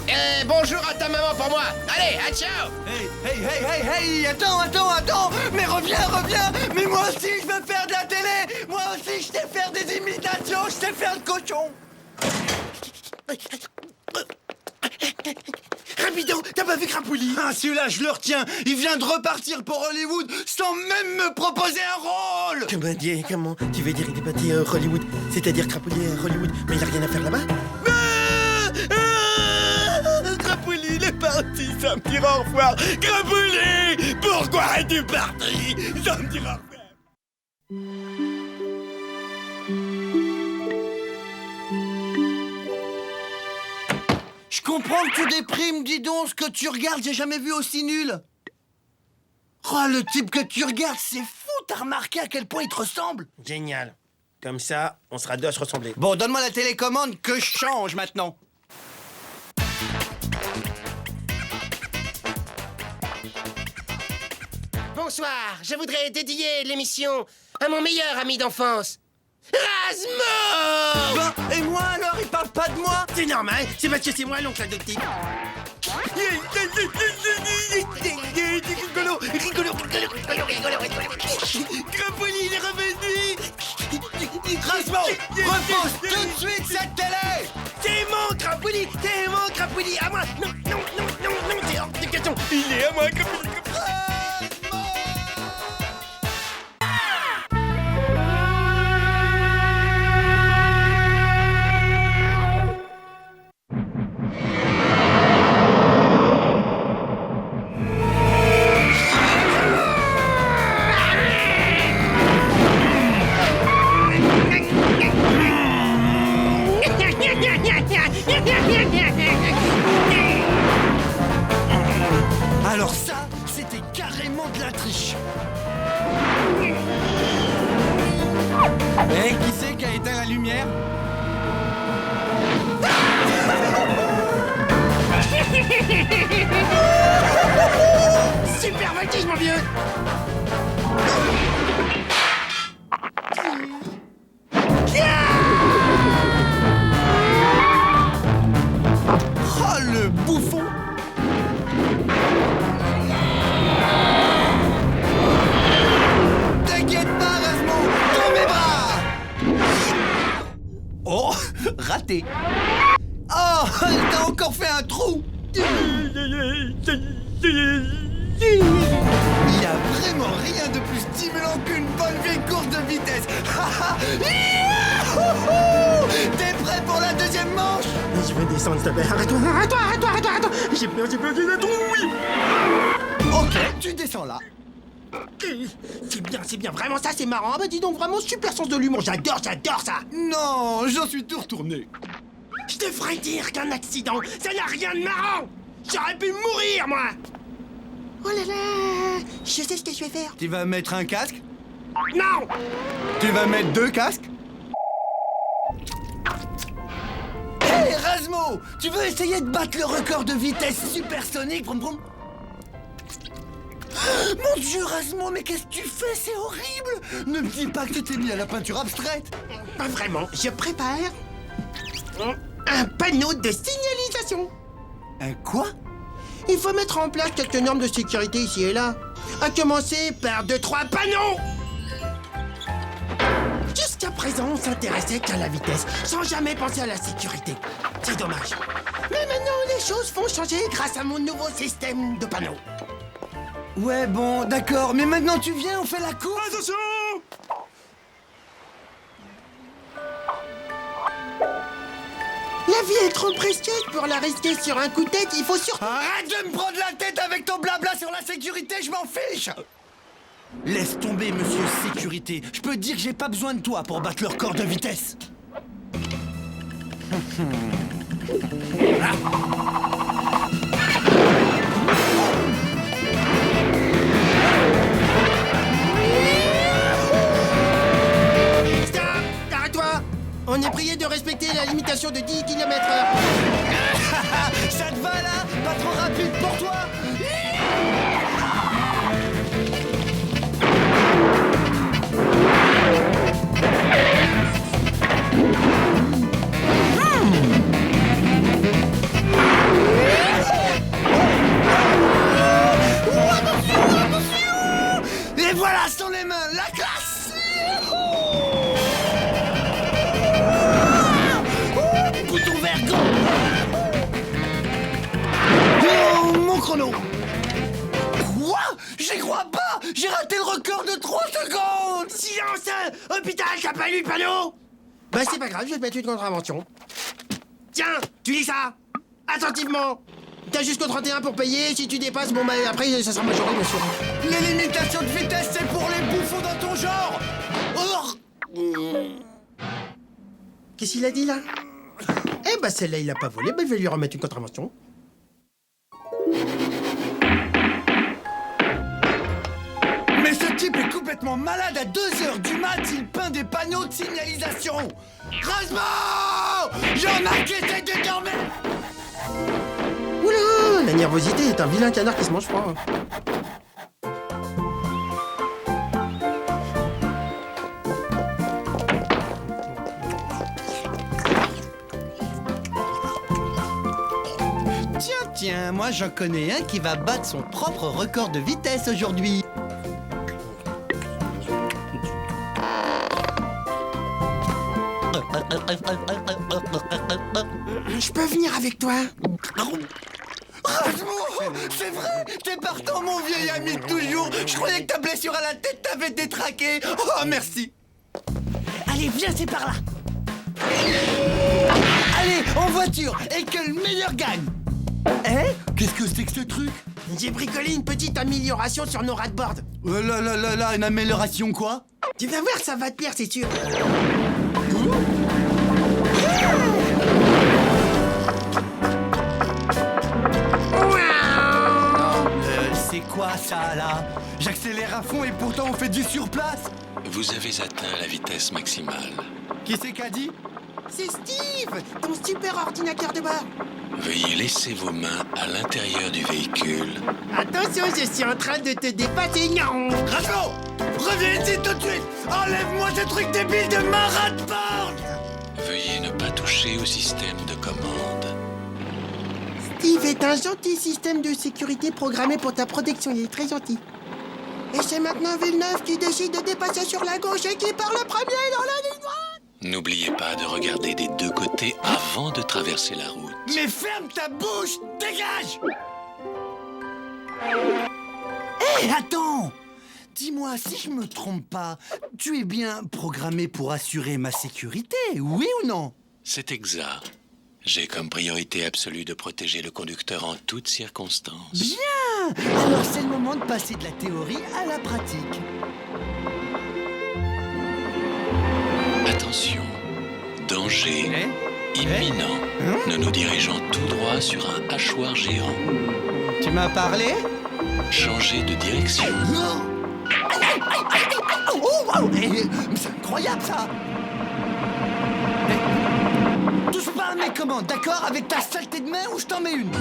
Et bonjour à ta maman pour moi. Allez, à ciao! Hey, attends, mais reviens! Mais moi aussi, je veux faire de la télé! Moi aussi, je sais faire des imitations, je sais faire le cochon. Rapido, t'as pas vu Crapouli? Ah, celui-là, je le retiens. Il vient de repartir pour Hollywood sans même me proposer un rôle. Comment? Tu veux dire il est parti à Hollywood? C'est-à-dire Crapouli à Hollywood, mais il a rien à faire là-bas? Crapouli, il est parti, ça me dira au revoir. Crapouli, pourquoi es-tu parti? Ça me dira au revoir. Je comprends que tu déprimes, dis donc, ce que tu regardes, j'ai jamais vu aussi nul. Oh, le type que tu regardes, c'est fou, t'as remarqué à quel point il te ressemble? Génial. Comme ça, on sera deux à se ressembler. Bon, donne-moi la télécommande que je change maintenant. Bonsoir, je voudrais dédier l'émission à mon meilleur ami d'enfance, Razmo! Ben, et moi alors, il parle pas de moi? C'est normal, c'est parce que c'est moi l'oncle adoptif. Rigolo. Crapouli, il est revenu. Razmo, repose tout de suite cette télé! C'est mon Crapouli, à moi. Non, c'est hors de question. Il est à moi, Crapouli. Alors ça, c'était carrément de la triche. Eh, qui c'est qui a éteint la lumière? Super voltige, mon vieux. Oh, le bouffon! T'inquiète pas, Razmo, dans mes bras! Oh, raté! Oh, t'as encore fait un trou! Il y a vraiment rien de plus stimulant qu'une bonne vieille course de vitesse! T'es prêt pour la deuxième manche? Je vais descendre, s'il te plaît. Arrête-toi. J'ai peur, j'ai la trouille. Ok, tu descends là. C'est bien, vraiment ça, c'est marrant. Ah bah dis donc, vraiment super sens de l'humour. J'adore ça. Non, j'en suis tout retourné. Je devrais dire qu'un accident, ça n'a rien de marrant. J'aurais pu mourir, moi. Oh là là, je sais ce que je vais faire. Tu vas mettre un casque? Non. Tu vas mettre deux casques? Hé, Razmo, tu veux essayer de battre le record de vitesse supersonique? Vroom, vroom. Mon Dieu, Razmo, mais qu'est-ce que tu fais? C'est horrible! Ne me dis pas que tu t'es mis à la peinture abstraite! Pas vraiment, je prépare un panneau de signalisation. Un quoi? Il faut mettre en place quelques normes de sécurité ici et là. À commencer par 2-3 panneaux. Jusqu'à présent, on s'intéressait qu'à la vitesse, sans jamais penser à la sécurité. C'est dommage. Mais maintenant, les choses vont changer grâce à mon nouveau système de panneaux. Ouais, bon, d'accord, mais maintenant tu viens, on fait la course. Attention! La vie est trop précieuse pour la risquer sur un coup de tête, il faut surtout... Arrête de me prendre la tête avec ton blabla sur la sécurité, je m'en fiche! Laisse tomber, monsieur sécurité. Je peux te dire que j'ai pas besoin de toi pour battre le record de vitesse. Stop! Arrête-toi! On est prié de respecter la limitation de 10 km/h. Ça te va là? Pas trop rapide pour toi? Et voilà, sont les mains, la classe! chrono. Quoi? J'y crois pas! J'ai raté le record de 3 secondes! Silence! Hôpital, t'as pas lu le panneau? Bah c'est pas grave, je vais te mettre une contravention. Tiens, tu lis ça attentivement. T'as jusqu'au 31 pour payer, si tu dépasses, bon bah après ça sera majoré bien sûr. Les limitations de vitesse, c'est pour les bouffons dans ton genre! Qu'est-ce qu'il a dit là? Eh bah celle-là il a pas volé, bah je vais lui remettre une contravention. Mais ce type est complètement malade. À 2h du mat, il peint des panneaux de signalisation. Rasmo! Y'en a qui essaient de dormir. Oula, la nervosité est un vilain canard qui se mange froid. Tiens, moi j'en connais un qui va battre son propre record de vitesse aujourd'hui. Je peux venir avec toi? Rasmo! C'est vrai! T'es partant, mon vieil ami de toujours! Je croyais que ta blessure à la tête t'avait détraqué! Oh, merci! Allez, viens, c'est par là! Allez, en voiture! Et que le meilleur gagne! Eh? Qu'est-ce que c'est que ce truc? J'ai bricolé une petite amélioration sur nos ras-de-board. Oh là là là là, une amélioration quoi? Tu vas voir, ça va te plaire, c'est sûr. C'est quoi ça là? J'accélère à fond et pourtant on fait du surplace? Vous avez atteint la vitesse maximale. Qui c'est qu'a dit? C'est Steve, ton super ordinateur de bord. Veuillez laisser vos mains à l'intérieur du véhicule. Attention, je suis en train de te dépasser. Non. Rasmo! Reviens ici tout de suite! Enlève-moi ce truc débile de ma rat-board! Veuillez ne pas toucher au système de commande. Steve est un gentil système de sécurité programmé pour ta protection. Il est très gentil. Et c'est maintenant Villeneuve qui décide de dépasser sur la gauche et qui part le premier dans la ligne droite. N'oubliez pas de regarder des deux côtés avant de traverser la route. Mais ferme ta bouche! Dégage! Hé, attends! Dis-moi, si je me trompe pas, tu es bien programmé pour assurer ma sécurité, oui ou non? C'est exact. J'ai comme priorité absolue de protéger le conducteur en toutes circonstances. Bien! Alors c'est le moment de passer de la théorie à la pratique. Attention, danger imminent. Nous nous dirigeons tout droit sur un hachoir géant. Tu m'as parlé? Changez de direction. Mais c'est incroyable ça! Touche pas à mes commandes, d'accord? Avec ta saleté de main ou je t'en mets une!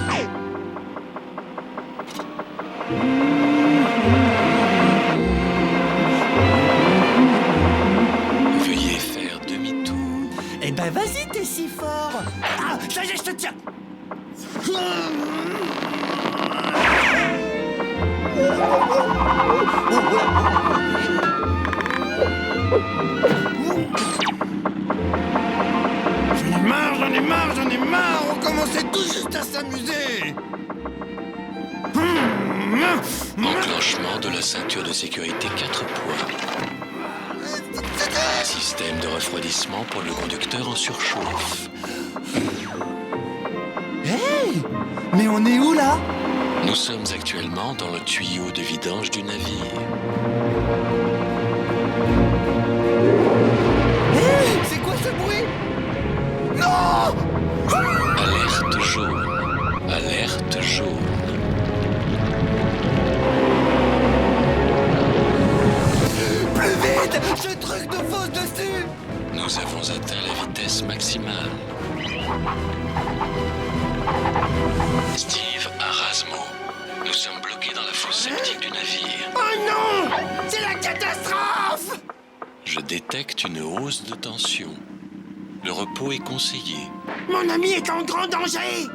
Veuillez faire demi-tour. Eh ben vas-y, t'es si fort! Ah, ça y est, je te tiens! J'en ai marre, on commençait tout juste à s'amuser. Enclenchement de la ceinture de sécurité 4 points. Système de refroidissement pour le conducteur en surchauffe. Hey! Mais on est où là? Nous sommes actuellement dans le tuyau de vidange du navire. Hey! C'est quoi ce bruit? Non! Alerte jaune. Alerte jaune. Plus vite! Ce truc de fausse dessus! Nous avons atteint la vitesse maximale. Steve à Rasmo. Nous sommes bloqués dans la fosse septique du navire. Oh non! C'est la catastrophe! Je détecte une hausse de tension. Le repos est conseillé. Mon ami est en grand danger!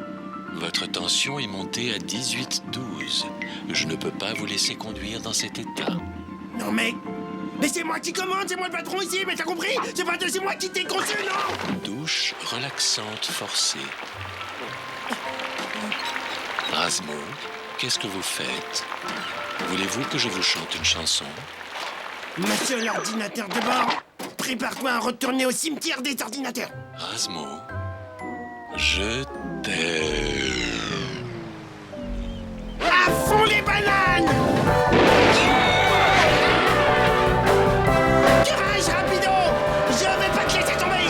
Votre tension est montée à 18-12. Je ne peux pas vous laisser conduire dans cet état. Non mais c'est moi qui commande, c'est moi le patron ici, mais t'as compris? C'est moi qui t'ai conçu, non? Douche relaxante forcée. Rasmo, qu'est-ce que vous faites? Voulez-vous que je vous chante une chanson? Monsieur l'ordinateur de bord, prépare-toi à retourner au cimetière des ordinateurs. Rasmo, je t'aime. À fond les bananes! Courage, rapido! Je vais pas te laisser tomber!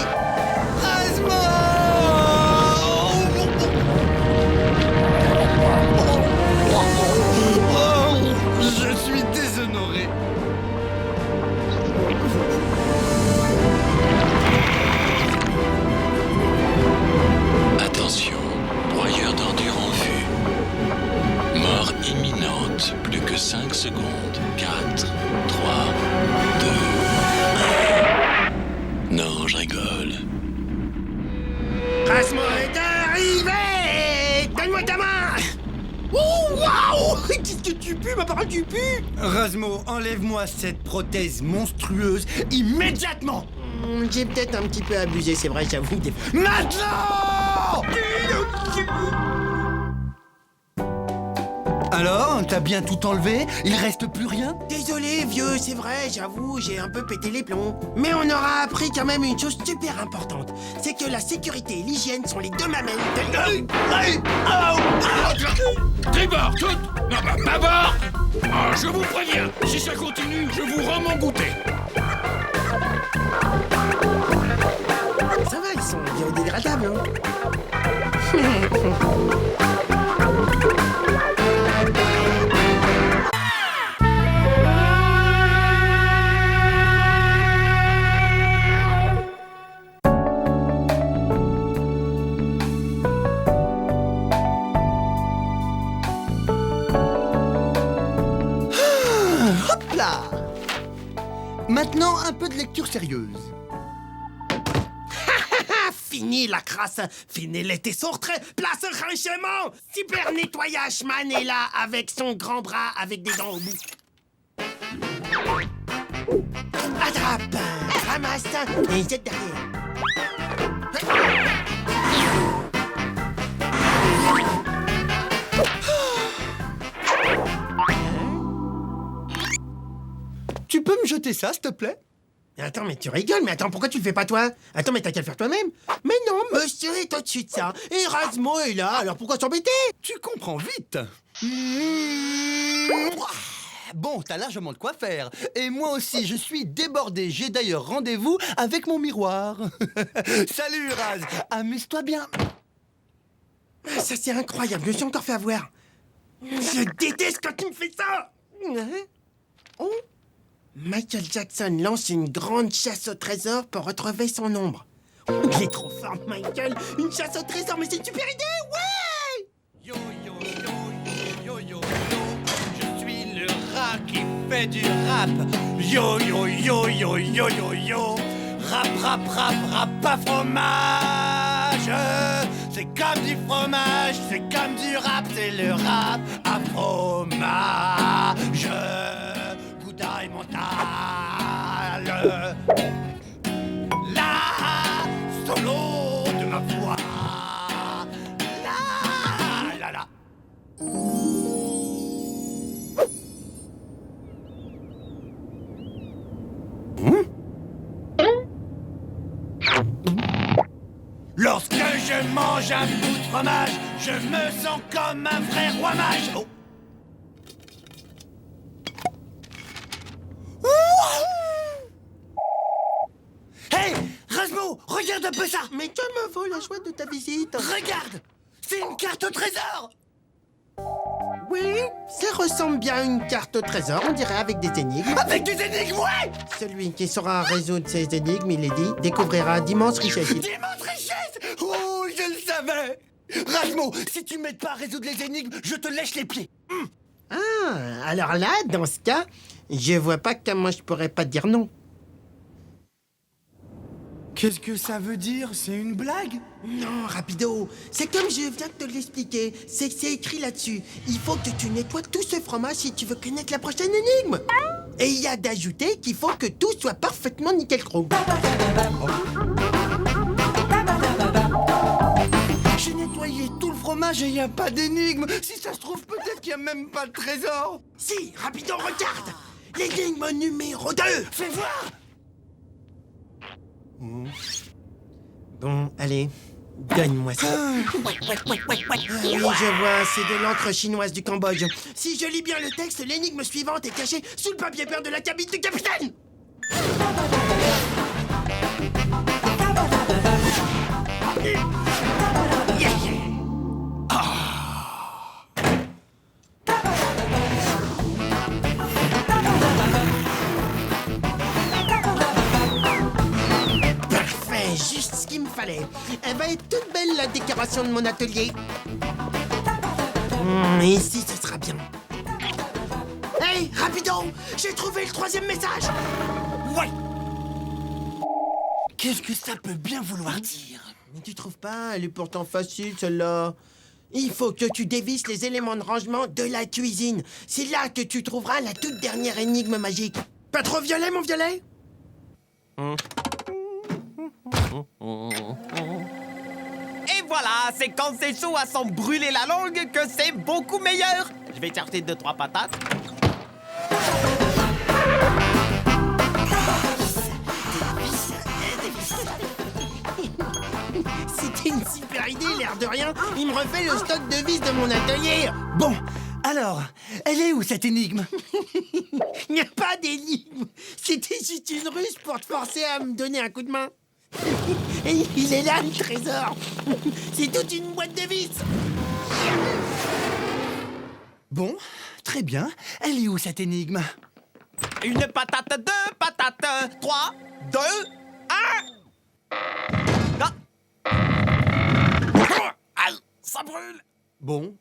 Je suis déshonoré. Attention, broyeur d'ordures en vue. Mort imminente, plus que 5 secondes. 4, 3, 2, 1. Non, je rigole. Rasmo est arrivé! Donne-moi ta main! Oh, waouh! Qu'est-ce que tu pues, ma parole, tu pues! Rasmo, enlève-moi cette prothèse monstrueuse immédiatement. J'ai peut-être un petit peu abusé, c'est vrai, j'avoue. Maintenant! Alors, t'as bien tout enlevé? Il reste plus rien? Désolé, vieux, c'est vrai, j'avoue, j'ai un peu pété les plombs. Mais on aura appris quand même une chose super importante. C'est que la sécurité et l'hygiène sont les deux mamelles de... Tribord, toutes! Non, bah, bâbord! Ah, je vous préviens, si ça continue, je vous rends mon goûter. Ça va, ils sont biodégradables, hein. Hop là! Maintenant, un peu de lecture sérieuse. Fini la crasse, fini les tessortraits, place au rangement. Super nettoyage man est là avec son grand bras avec des dents au bout. Attrape, ramasse et jette derrière. Tu peux me jeter ça, s'il te plaît? Attends, mais tu rigoles, mais attends, pourquoi tu le fais pas toi? Attends, mais t'as qu'à le faire toi-même. Mais non, monsieur est au-dessus de ça. Et Rasmo est là, alors pourquoi s'embêter? Tu comprends vite. Bon, t'as largement de quoi faire. Et moi aussi, je suis débordé. J'ai d'ailleurs rendez-vous avec mon miroir. Salut, Raz. Amuse-toi bien. Ah, ça, c'est incroyable, je me suis encore fait avoir. Je déteste quand tu me fais ça. Oh. Michael Jackson lance une grande chasse au trésor pour retrouver son ombre. Il est trop fort, Michael. Une chasse au trésor, mais c'est une super idée, ouais. Yo, yo, yo, yo, yo, yo, yo. Je suis le rat qui fait du rap. Yo, yo, yo, yo, yo, yo, yo. Rap, rap, rap, rap à fromage. C'est comme du fromage, c'est comme du rap, c'est le rap à fromage. Goudaille mentale. La solo de ma voix. La la la. Lorsque je mange un bout de fromage, je me sens comme un vrai roi mage. Oh. Hey, Rasmo, regarde un peu ça. Mais tu me vaut la joie de ta visite. Regarde, c'est une carte au trésor. Oui, ça ressemble bien à une carte au trésor, on dirait, avec des énigmes. Avec des énigmes, ouais. Celui qui saura résoudre ces énigmes, il est dit, découvrira d'immenses richesses. D'immenses richesses. Oh, je le savais. Rasmo, si tu m'aides pas à résoudre les énigmes, je te lèche les pieds. Ah, alors là, dans ce cas, je vois pas comment je pourrais pas dire non. Qu'est-ce que ça veut dire? C'est une blague? Non, rapido, c'est comme je viens de te l'expliquer. C'est écrit là-dessus. Il faut que tu nettoies tout ce fromage si tu veux connaître la prochaine énigme. Et il y a d'ajouter qu'il faut que tout soit parfaitement nickel chrome. Je n'ai nettoyé tout le fromage et il n'y a pas d'énigme. Si ça se trouve, peut-être qu'il n'y a même pas de trésor. Si, rapido, regarde. L'énigme numéro 2. Fais voir. Bon, allez, donne-moi ça. Oui, je vois, c'est de l'encre chinoise du Cambodge. Si je lis bien le texte, l'énigme suivante est cachée sous le papier peint de la cabine du capitaine. Parfait, juste ce qu'il me fallait. Elle va être toute belle, la décoration de mon atelier. Ici, ce sera bien. Hey, rapido, j'ai trouvé le 3e message. Ouais. Qu'est-ce que ça peut bien vouloir dire? Mais tu trouves pas? Elle est pourtant facile, celle-là. Il faut que tu dévisses les éléments de rangement de la cuisine. C'est là que tu trouveras la toute dernière énigme magique. Pas trop violet, mon violet? Et voilà, c'est quand c'est chaud à s'en brûler la langue que c'est beaucoup meilleur. Je vais chercher 2-3 patates. C'était une super idée, l'air de rien. Il me refait le stock de vis de mon atelier. Bon, alors, elle est où cette énigme? Il n'y a pas d'énigme. C'était juste une ruse pour te forcer à me donner un coup de main. Et il est là, le trésor. C'est toute une boîte de vis. Bon, très bien. Elle est où cette énigme? Une patate, 2 patates, 3, 2, 1. Ah. Ah, ça brûle. Bon.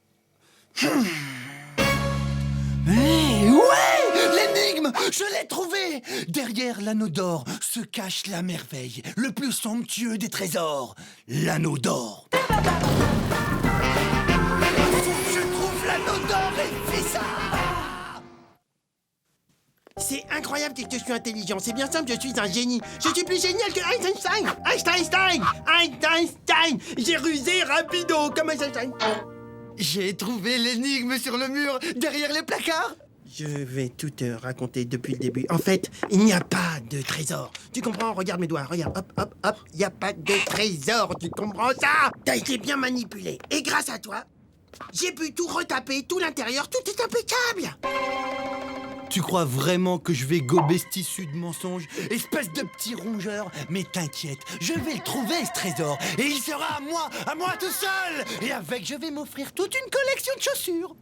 Ouais! L'énigme! Je l'ai trouvée! Derrière l'anneau d'or se cache la merveille, le plus somptueux des trésors, l'anneau d'or. Je trouve l'anneau d'or et fais ça! C'est incroyable que je suis intelligent. C'est bien simple, je suis un génie. Je suis plus génial que Einstein. Einstein. J'ai rusé rapido comme Einstein. J'ai trouvé l'énigme sur le mur, derrière les placards. Je vais tout te raconter depuis le début. En fait, il n'y a pas de trésor. Tu comprends? Regarde mes doigts, regarde. Hop. Il n'y a pas de trésor. Tu comprends ça? T'as été bien manipulé. Et grâce à toi, j'ai pu tout retaper, tout l'intérieur, tout est impeccable. Tu crois vraiment que je vais gober ce tissu de mensonges? Espèce de petit rongeur. Mais t'inquiète, je vais le trouver ce trésor. Et il sera à moi tout seul. Et avec, je vais m'offrir toute une collection de chaussures.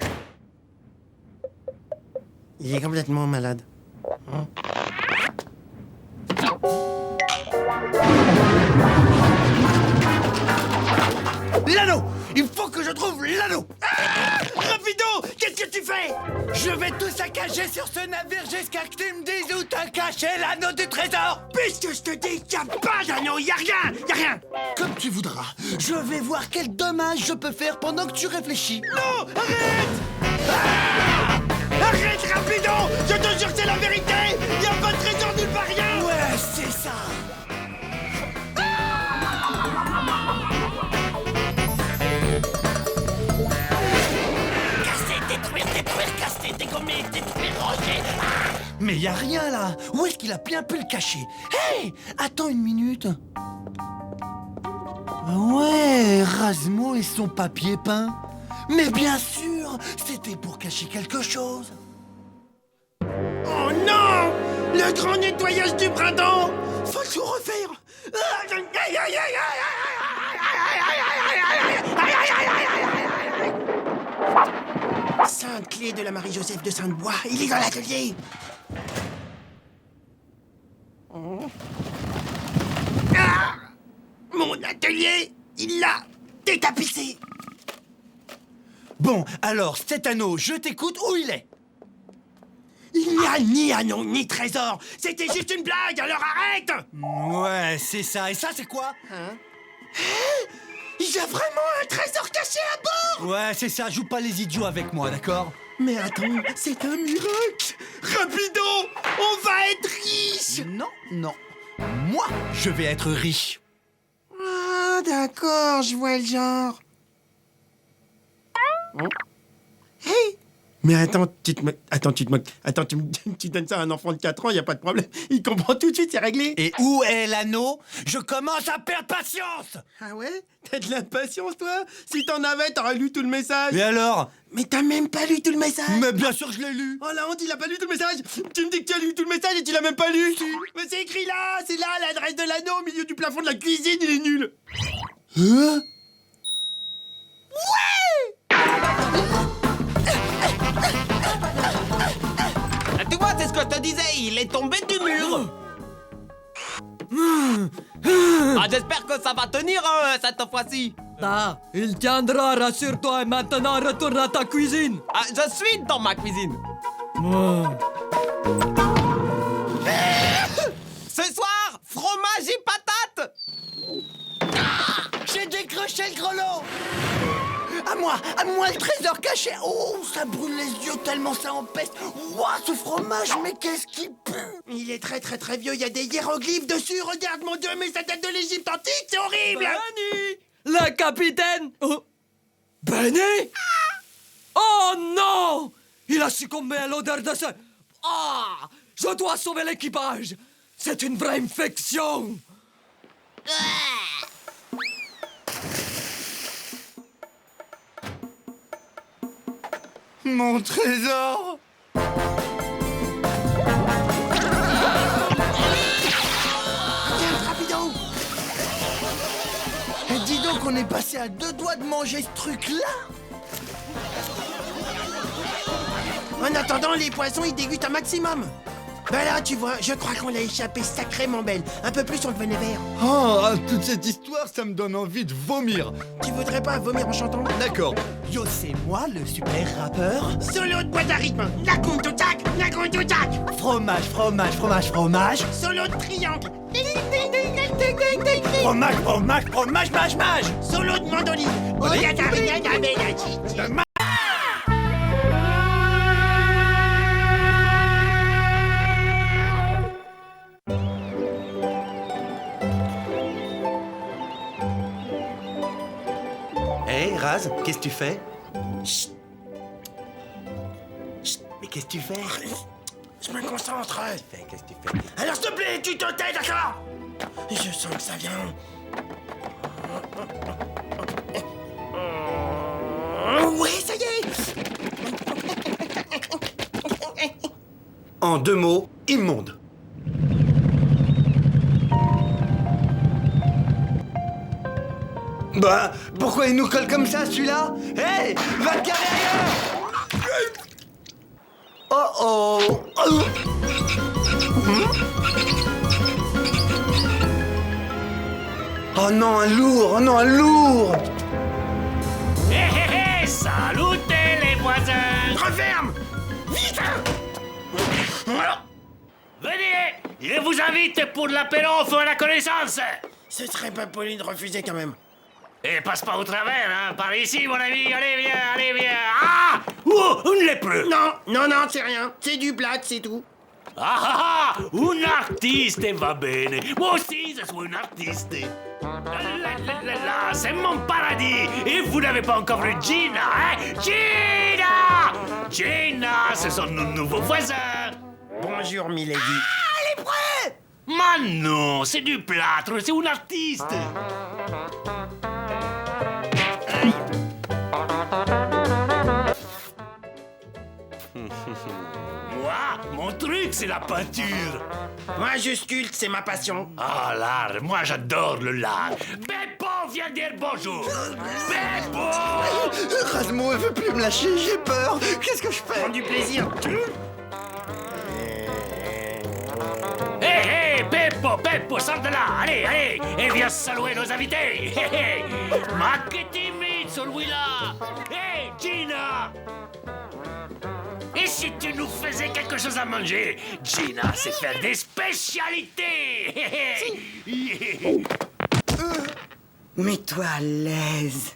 Il est complètement malade. L'anneau! Il faut que je trouve l'anneau! Rapido! Qu'est-ce que tu fais? Je vais tout saccager sur ce navire jusqu'à ce que tu me dises où t'as caché l'anneau du trésor! Puisque je te dis qu'il n'y a pas d'anneau, il n'y a rien! Comme tu voudras. Je vais voir quel dommage je peux faire pendant que tu réfléchis. Non! Arrête! Arrête, Rapido! Je te jure que c'est la vérité! Il n'y a pas de trésor nulle part, rien! Ouais, c'est ça! Casser, dégommer, détruire, ranger! Mais y a rien là! Où est-ce qu'il a bien pu le cacher? Hey! Attends une minute! Ouais, Razmo et son papier peint. Mais bien sûr, c'était pour cacher quelque chose. Oh non! Le grand nettoyage du printemps! Faut tout refaire! Sainte clé de la Marie-Joseph de Sainte-Bois, il est dans l'atelier! Ah! Mon atelier, il l'a détapissé! Bon, alors, cet anneau, je t'écoute, où il est? Il n'y a ni anneau ni trésor! C'était juste une blague, alors arrête! Ouais, c'est ça. Et ça, c'est quoi? Il y a vraiment un trésor caché à bord! Ouais, c'est ça. Joue pas les idiots avec moi, d'accord? Mais attends, c'est un miracle! Rapido! On va être riche! Non. Moi, je vais être riche. Ah, d'accord, je vois le genre. Hey! Mais attends, tu te moques. Attends, tu donnes ça à un enfant de 4 ans, y a pas de problème. Il comprend tout de suite, c'est réglé. Et où est l'anneau? Je commence à perdre patience. Ah ouais? T'as de l'impatience, toi? Si t'en avais, t'aurais lu tout le message. Et alors? Mais t'as même pas lu tout le message. Mais bien sûr que je l'ai lu. Oh la honte, il a pas lu tout le message. Tu me dis que tu as lu tout le message et tu l'as même pas lu. Mais c'est écrit là, c'est là l'adresse de l'anneau au milieu du plafond de la cuisine, il est nul. Hein? Tu vois, c'est ce que je te disais, il est tombé du mur. Ah, j'espère que ça va tenir cette fois-ci. Ah, il tiendra, rassure-toi, et maintenant retourne à ta cuisine. Ah, je suis dans ma cuisine. Ce soir, fromage et patates. J'ai décroché le grelot. À moi le trésor caché. Oh, ça brûle les yeux tellement ça empeste. Ouah, ce fromage, mais qu'est-ce qui pue. Il est très très très vieux, il y a des hiéroglyphes dessus. Regarde mon Dieu, mais ça date de l'Égypte antique, c'est horrible. Benny, le capitaine. Oh. Benny. Oh non, il a succombé à l'odeur de ce... Ah, je dois sauver l'équipage. C'est une vraie infection. Mon trésor. Tiens, rapido. Et dis donc, on est passé à 2 doigts de manger ce truc-là. En attendant, les poissons, ils dégustent un maximum. Ben là, tu vois, je crois qu'on l'a échappé sacrément belle. Un peu plus, on devenait vert. Oh, toute cette histoire, ça me donne envie de vomir. Tu voudrais pas vomir en chantant? D'accord. Yo, c'est moi, le super rappeur. Solo de boîte à rythme. Nakuntutak, nakuntutak. Fromage, fromage, fromage, fromage. Solo de triangle. Fromage, fromage, fromage, mâche, mâche. Solo de mandoline. Hé, Raz, qu'est-ce que tu fais? Chut. Chut. Mais qu'est-ce que tu fais? Je me concentre. Qu'est-ce que tu fais? Alors, s'il te plaît, tu te tais, d'accord? Je sens que ça vient. Oui, ça y est. En 2 mots, immonde. Bah, pourquoi il nous colle comme ça, celui-là? Hé, va te garer ailleurs! Oh oh! Oh non, un lourd! Oh non, un lourd! Hé hé hé! Salutez les voisins! Referme! Vite! Venez! Je vous invite pour l'apéro pour la connaissance! Ce serait pas poli de refuser quand même. Et passe pas au travers, hein! Par ici, mon ami! Allez, viens! Allez, viens! Ah! Oh! Un lépreux! Non, non, non, c'est rien. C'est du plat, c'est tout. Ah ah ah! Un artiste va bene! Moi aussi, je suis un artiste! Là, c'est mon paradis! Et vous n'avez pas encore vu Gina, hein? Gina! Gina, ce sont nos nouveaux voisins! Bonjour, Milady. Elle est prête! Mais non, c'est du plâtre, c'est un artiste! Moi, mon truc, c'est la peinture! Moi, je sculpte, c'est ma passion. Ah, l'art, moi j'adore le l'art! Beppo, viens dire bonjour! Beppo! Rasmo, elle veut plus me lâcher, j'ai peur! Qu'est-ce que je fais? Prends du plaisir. Hé, hé, Beppo, sors de là! Allez, allez! Et viens saluer nos invités! Hé, hé! Ma que timide, celui-là! Hé, Gina! Et si tu nous faisais quelque chose à manger? Gina sait faire des spécialités! Hé, hé! Mets-toi à l'aise.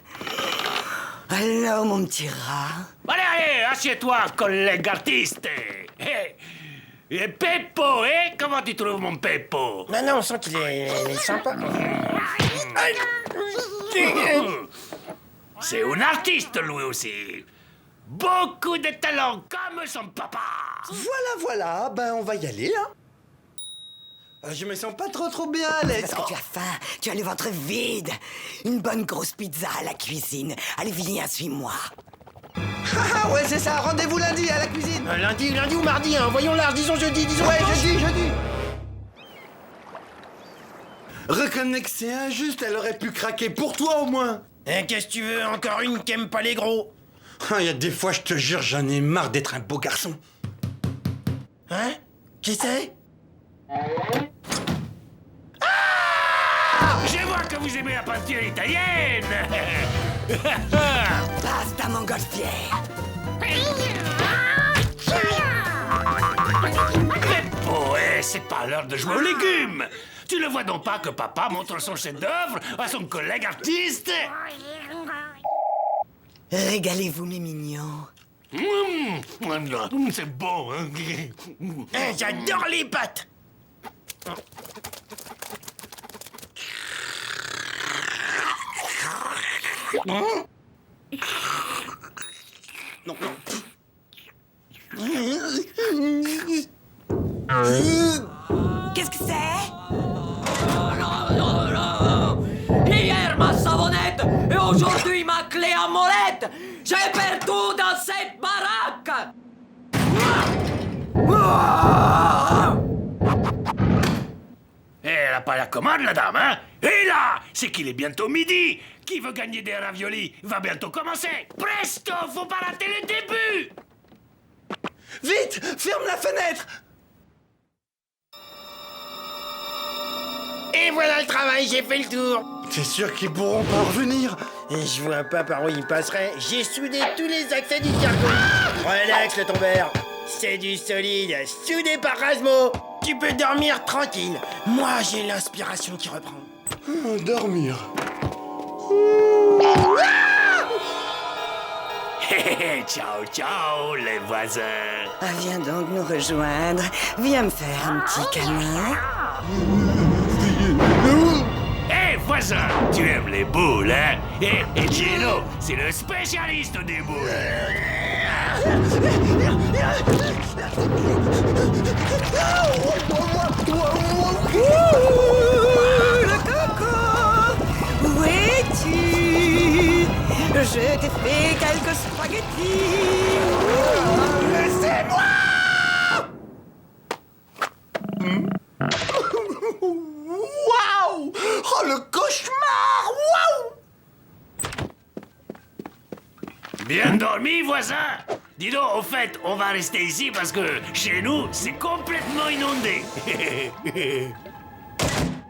Alors, mon petit rat. Allez, allez, assieds-toi, collègue artiste! Hé! Et Peppo, hein? Comment tu trouves mon Peppo? Non, non, on sent qu'il est sympa. C'est un artiste, lui aussi. Beaucoup de talent, comme son papa. Voilà, ben on va y aller, hein. Je me sens pas trop bien à l'aise. Parce que tu as faim, tu as le ventre vide. Une bonne grosse pizza à la cuisine. Allez, viens, suis-moi. Ah ouais, c'est ça, rendez-vous lundi à la cuisine. Lundi ou mardi, hein. Voyons large, disons jeudi, disons Ouais, dimanche. jeudi. Reconnais que c'est injuste, elle aurait pu craquer pour toi au moins. Qu'est-ce que tu veux, encore une qui aime pas les gros? Il y a des fois, je te jure, j'en ai marre d'être un beau garçon. Hein? Qui c'est? Je vois que vous aimez la peinture italienne. Basta, montgolfière. Mais ouais, c'est pas l'heure de jouer aux légumes. Tu ne vois donc pas que papa montre son chef-d'œuvre à son collègue artiste? Régalez-vous, mes mignons. C'est bon, hein? J'adore les pâtes. Qu'est-ce que c'est? Hier ma savonnette et aujourd'hui ma clé en molette. J'ai perdu dans cette baraque. Elle a pas la commande, la dame, hein? Et là, c'est qu'il est bientôt midi. Qui veut gagner des raviolis va bientôt commencer. Presto, faut pas rater le début. Vite, ferme la fenêtre. Et voilà le travail, j'ai fait le tour. T'es sûr qu'ils pourront pas revenir? Et je vois pas par où il passerait. J'ai soudé tous les accès du cargo. Relax, le tombeur. C'est du solide, soudé par Rasmo. Tu peux dormir tranquille. Moi, j'ai l'inspiration qui reprend. Dormir. Ciao, ciao, les voisins. Viens donc nous rejoindre. Viens me faire un petit câlin. Hé, voisin, tu aimes les boules, hein? Et Gino, c'est le spécialiste des boules. Le coco! Où es-tu? Je t'ai fait quelques spaghettis. Laissez-moi! Waouh! Oh, le cauchemar! Waouh! Bien dormi, voisin? Dis donc, au fait, on va rester ici parce que chez nous, c'est complètement inondé.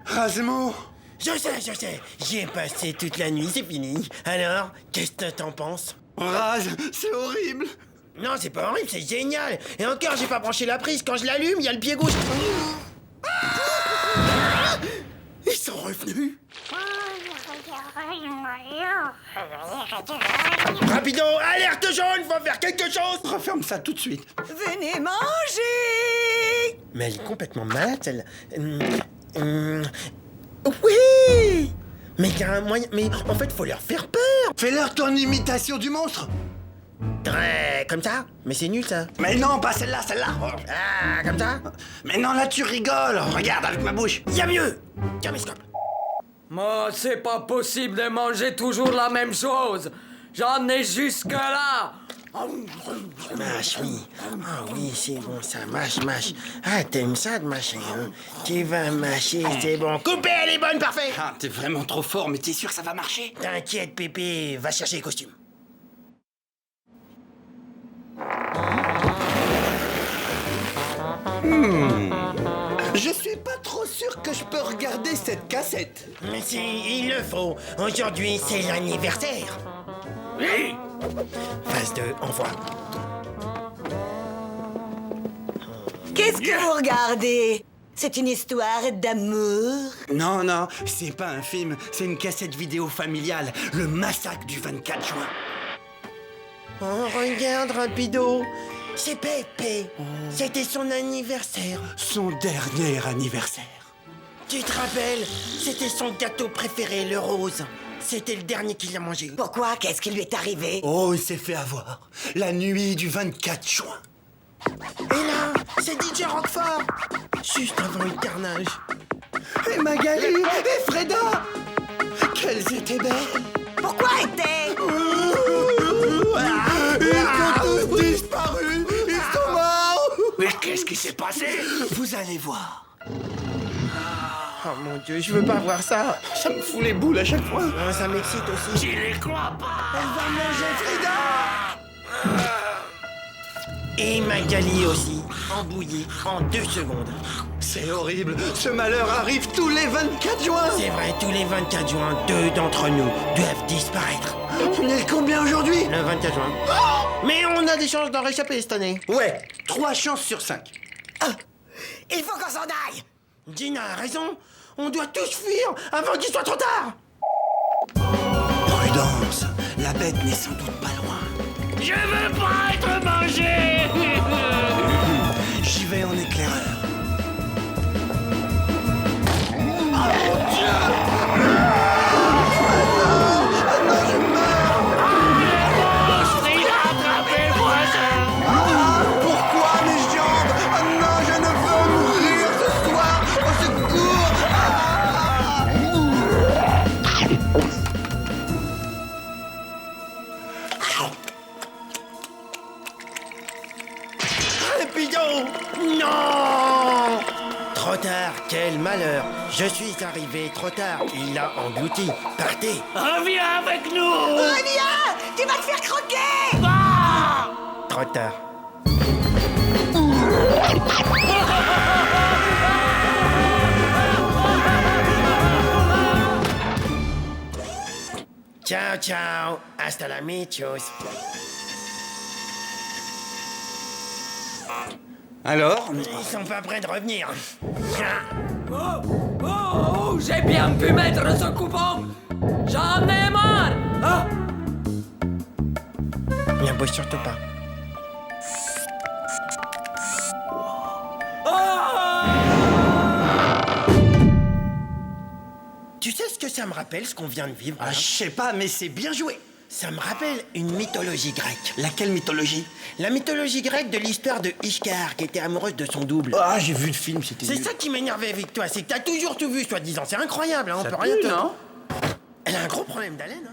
Rasmo! Je sais. J'y ai passé toute la nuit, c'est fini. Alors, qu'est-ce que t'en penses? Raz, c'est horrible! Non, c'est pas horrible, c'est génial. Et encore, j'ai pas branché la prise. Quand je l'allume, il y a le pied gauche. Ils sont revenus! Rapido, alerte jaune, faut faire quelque chose. Referme ça tout de suite. Venez manger. Mais elle est complètement malade, celle. Oui. Mais il y a un moyen. Mais en fait, faut leur faire peur. Fais-leur ton imitation du monstre! Ouais, comme ça. Mais c'est nul, ça. Mais non, pas celle-là, celle-là! Ah, comme ça. Mais non, là tu rigoles! Regarde avec ma bouche! Y a mieux. Tiens, mes scopes. Moi, c'est pas possible de manger toujours la même chose. J'en ai jusque-là. Mâche, oui. Ah oui, c'est bon, ça mâche. Ah, t'aimes ça de mâcher, hein? Tu vas mâcher, c'est bon. Coupez, elle est bonne, parfait. Ah, t'es vraiment trop fort, mais t'es sûr que ça va marcher? T'inquiète, Pépé, va chercher les costumes. Je suis pas trop sûr que je peux regarder cette cassette. Mais si, il le faut. Aujourd'hui, c'est l'anniversaire. Oui. Phase 2, envoie. Qu'est-ce que vous regardez? C'est une histoire d'amour? Non, c'est pas un film, c'est une cassette vidéo familiale. Le massacre du 24 juin. Oh, regarde, Rapido. C'est Pépé. C'était son anniversaire. Son dernier anniversaire. Tu te rappelles? C'était son gâteau préféré, le rose. C'était le dernier qu'il a mangé. Pourquoi? Qu'est-ce qui lui est arrivé? Oh, il s'est fait avoir. La nuit du 24 juin. Et là, c'est DJ Roquefort. Juste avant le carnage. Et Magali et Freda. Qu'elles étaient belles. Pourquoi était? Ils ont tous disparu. Ils sont morts. Mais qu'est-ce qui s'est passé? Vous allez voir. Oh mon Dieu, je veux pas voir ça. Ça me fout les boules à chaque fois. Ah, ça m'excite aussi. J'y les crois pas. Elle va manger Frida. Et Magali aussi, embouillie en 2 secondes. C'est horrible. Ce malheur arrive tous les 24 juin. C'est vrai, tous les 24 juin, 2 d'entre nous doivent disparaître. On est le combien aujourd'hui? Le 24 juin. Mais on a des chances d'en réchapper cette année. Ouais, 3 chances sur 5. Il faut qu'on s'en aille! Gina a raison. On doit tous fuir avant qu'il soit trop tard. Prudence, la bête n'est sans doute pas loin. Je veux pas être mangé. J'y vais en éclaireur. Pourquoi mes jambes? Oh non, je ne veux mourir ce soir. Au secours. Rapido! Non! Trop tard, quel malheur! Je suis arrivé trop tard, il l'a englouti. Partez! Reviens avec nous. Reviens! Tu vas te faire croquer! Ah! Trop tard. Ciao, ciao! Hasta la michos! Alors? Ils sont pas prêts de revenir. Oh, j'ai bien pu mettre ce coupon. J'en ai marre. Ah. N'abouche surtout pas. Tu sais ce que ça me rappelle, ce qu'on vient de vivre? Ah, je sais pas, mais c'est bien joué. Ça me rappelle une mythologie grecque. Laquelle mythologie? La mythologie grecque de l'histoire de Ishtar, qui était amoureuse de son double. Ah, j'ai vu le film, c'était C'est nul. ça qui m'énervait avec toi, c'est que t'as toujours tout vu, soi-disant. C'est incroyable, hein, on Ça peut pue, rien te... non? Elle a un gros problème d'haleine, hein.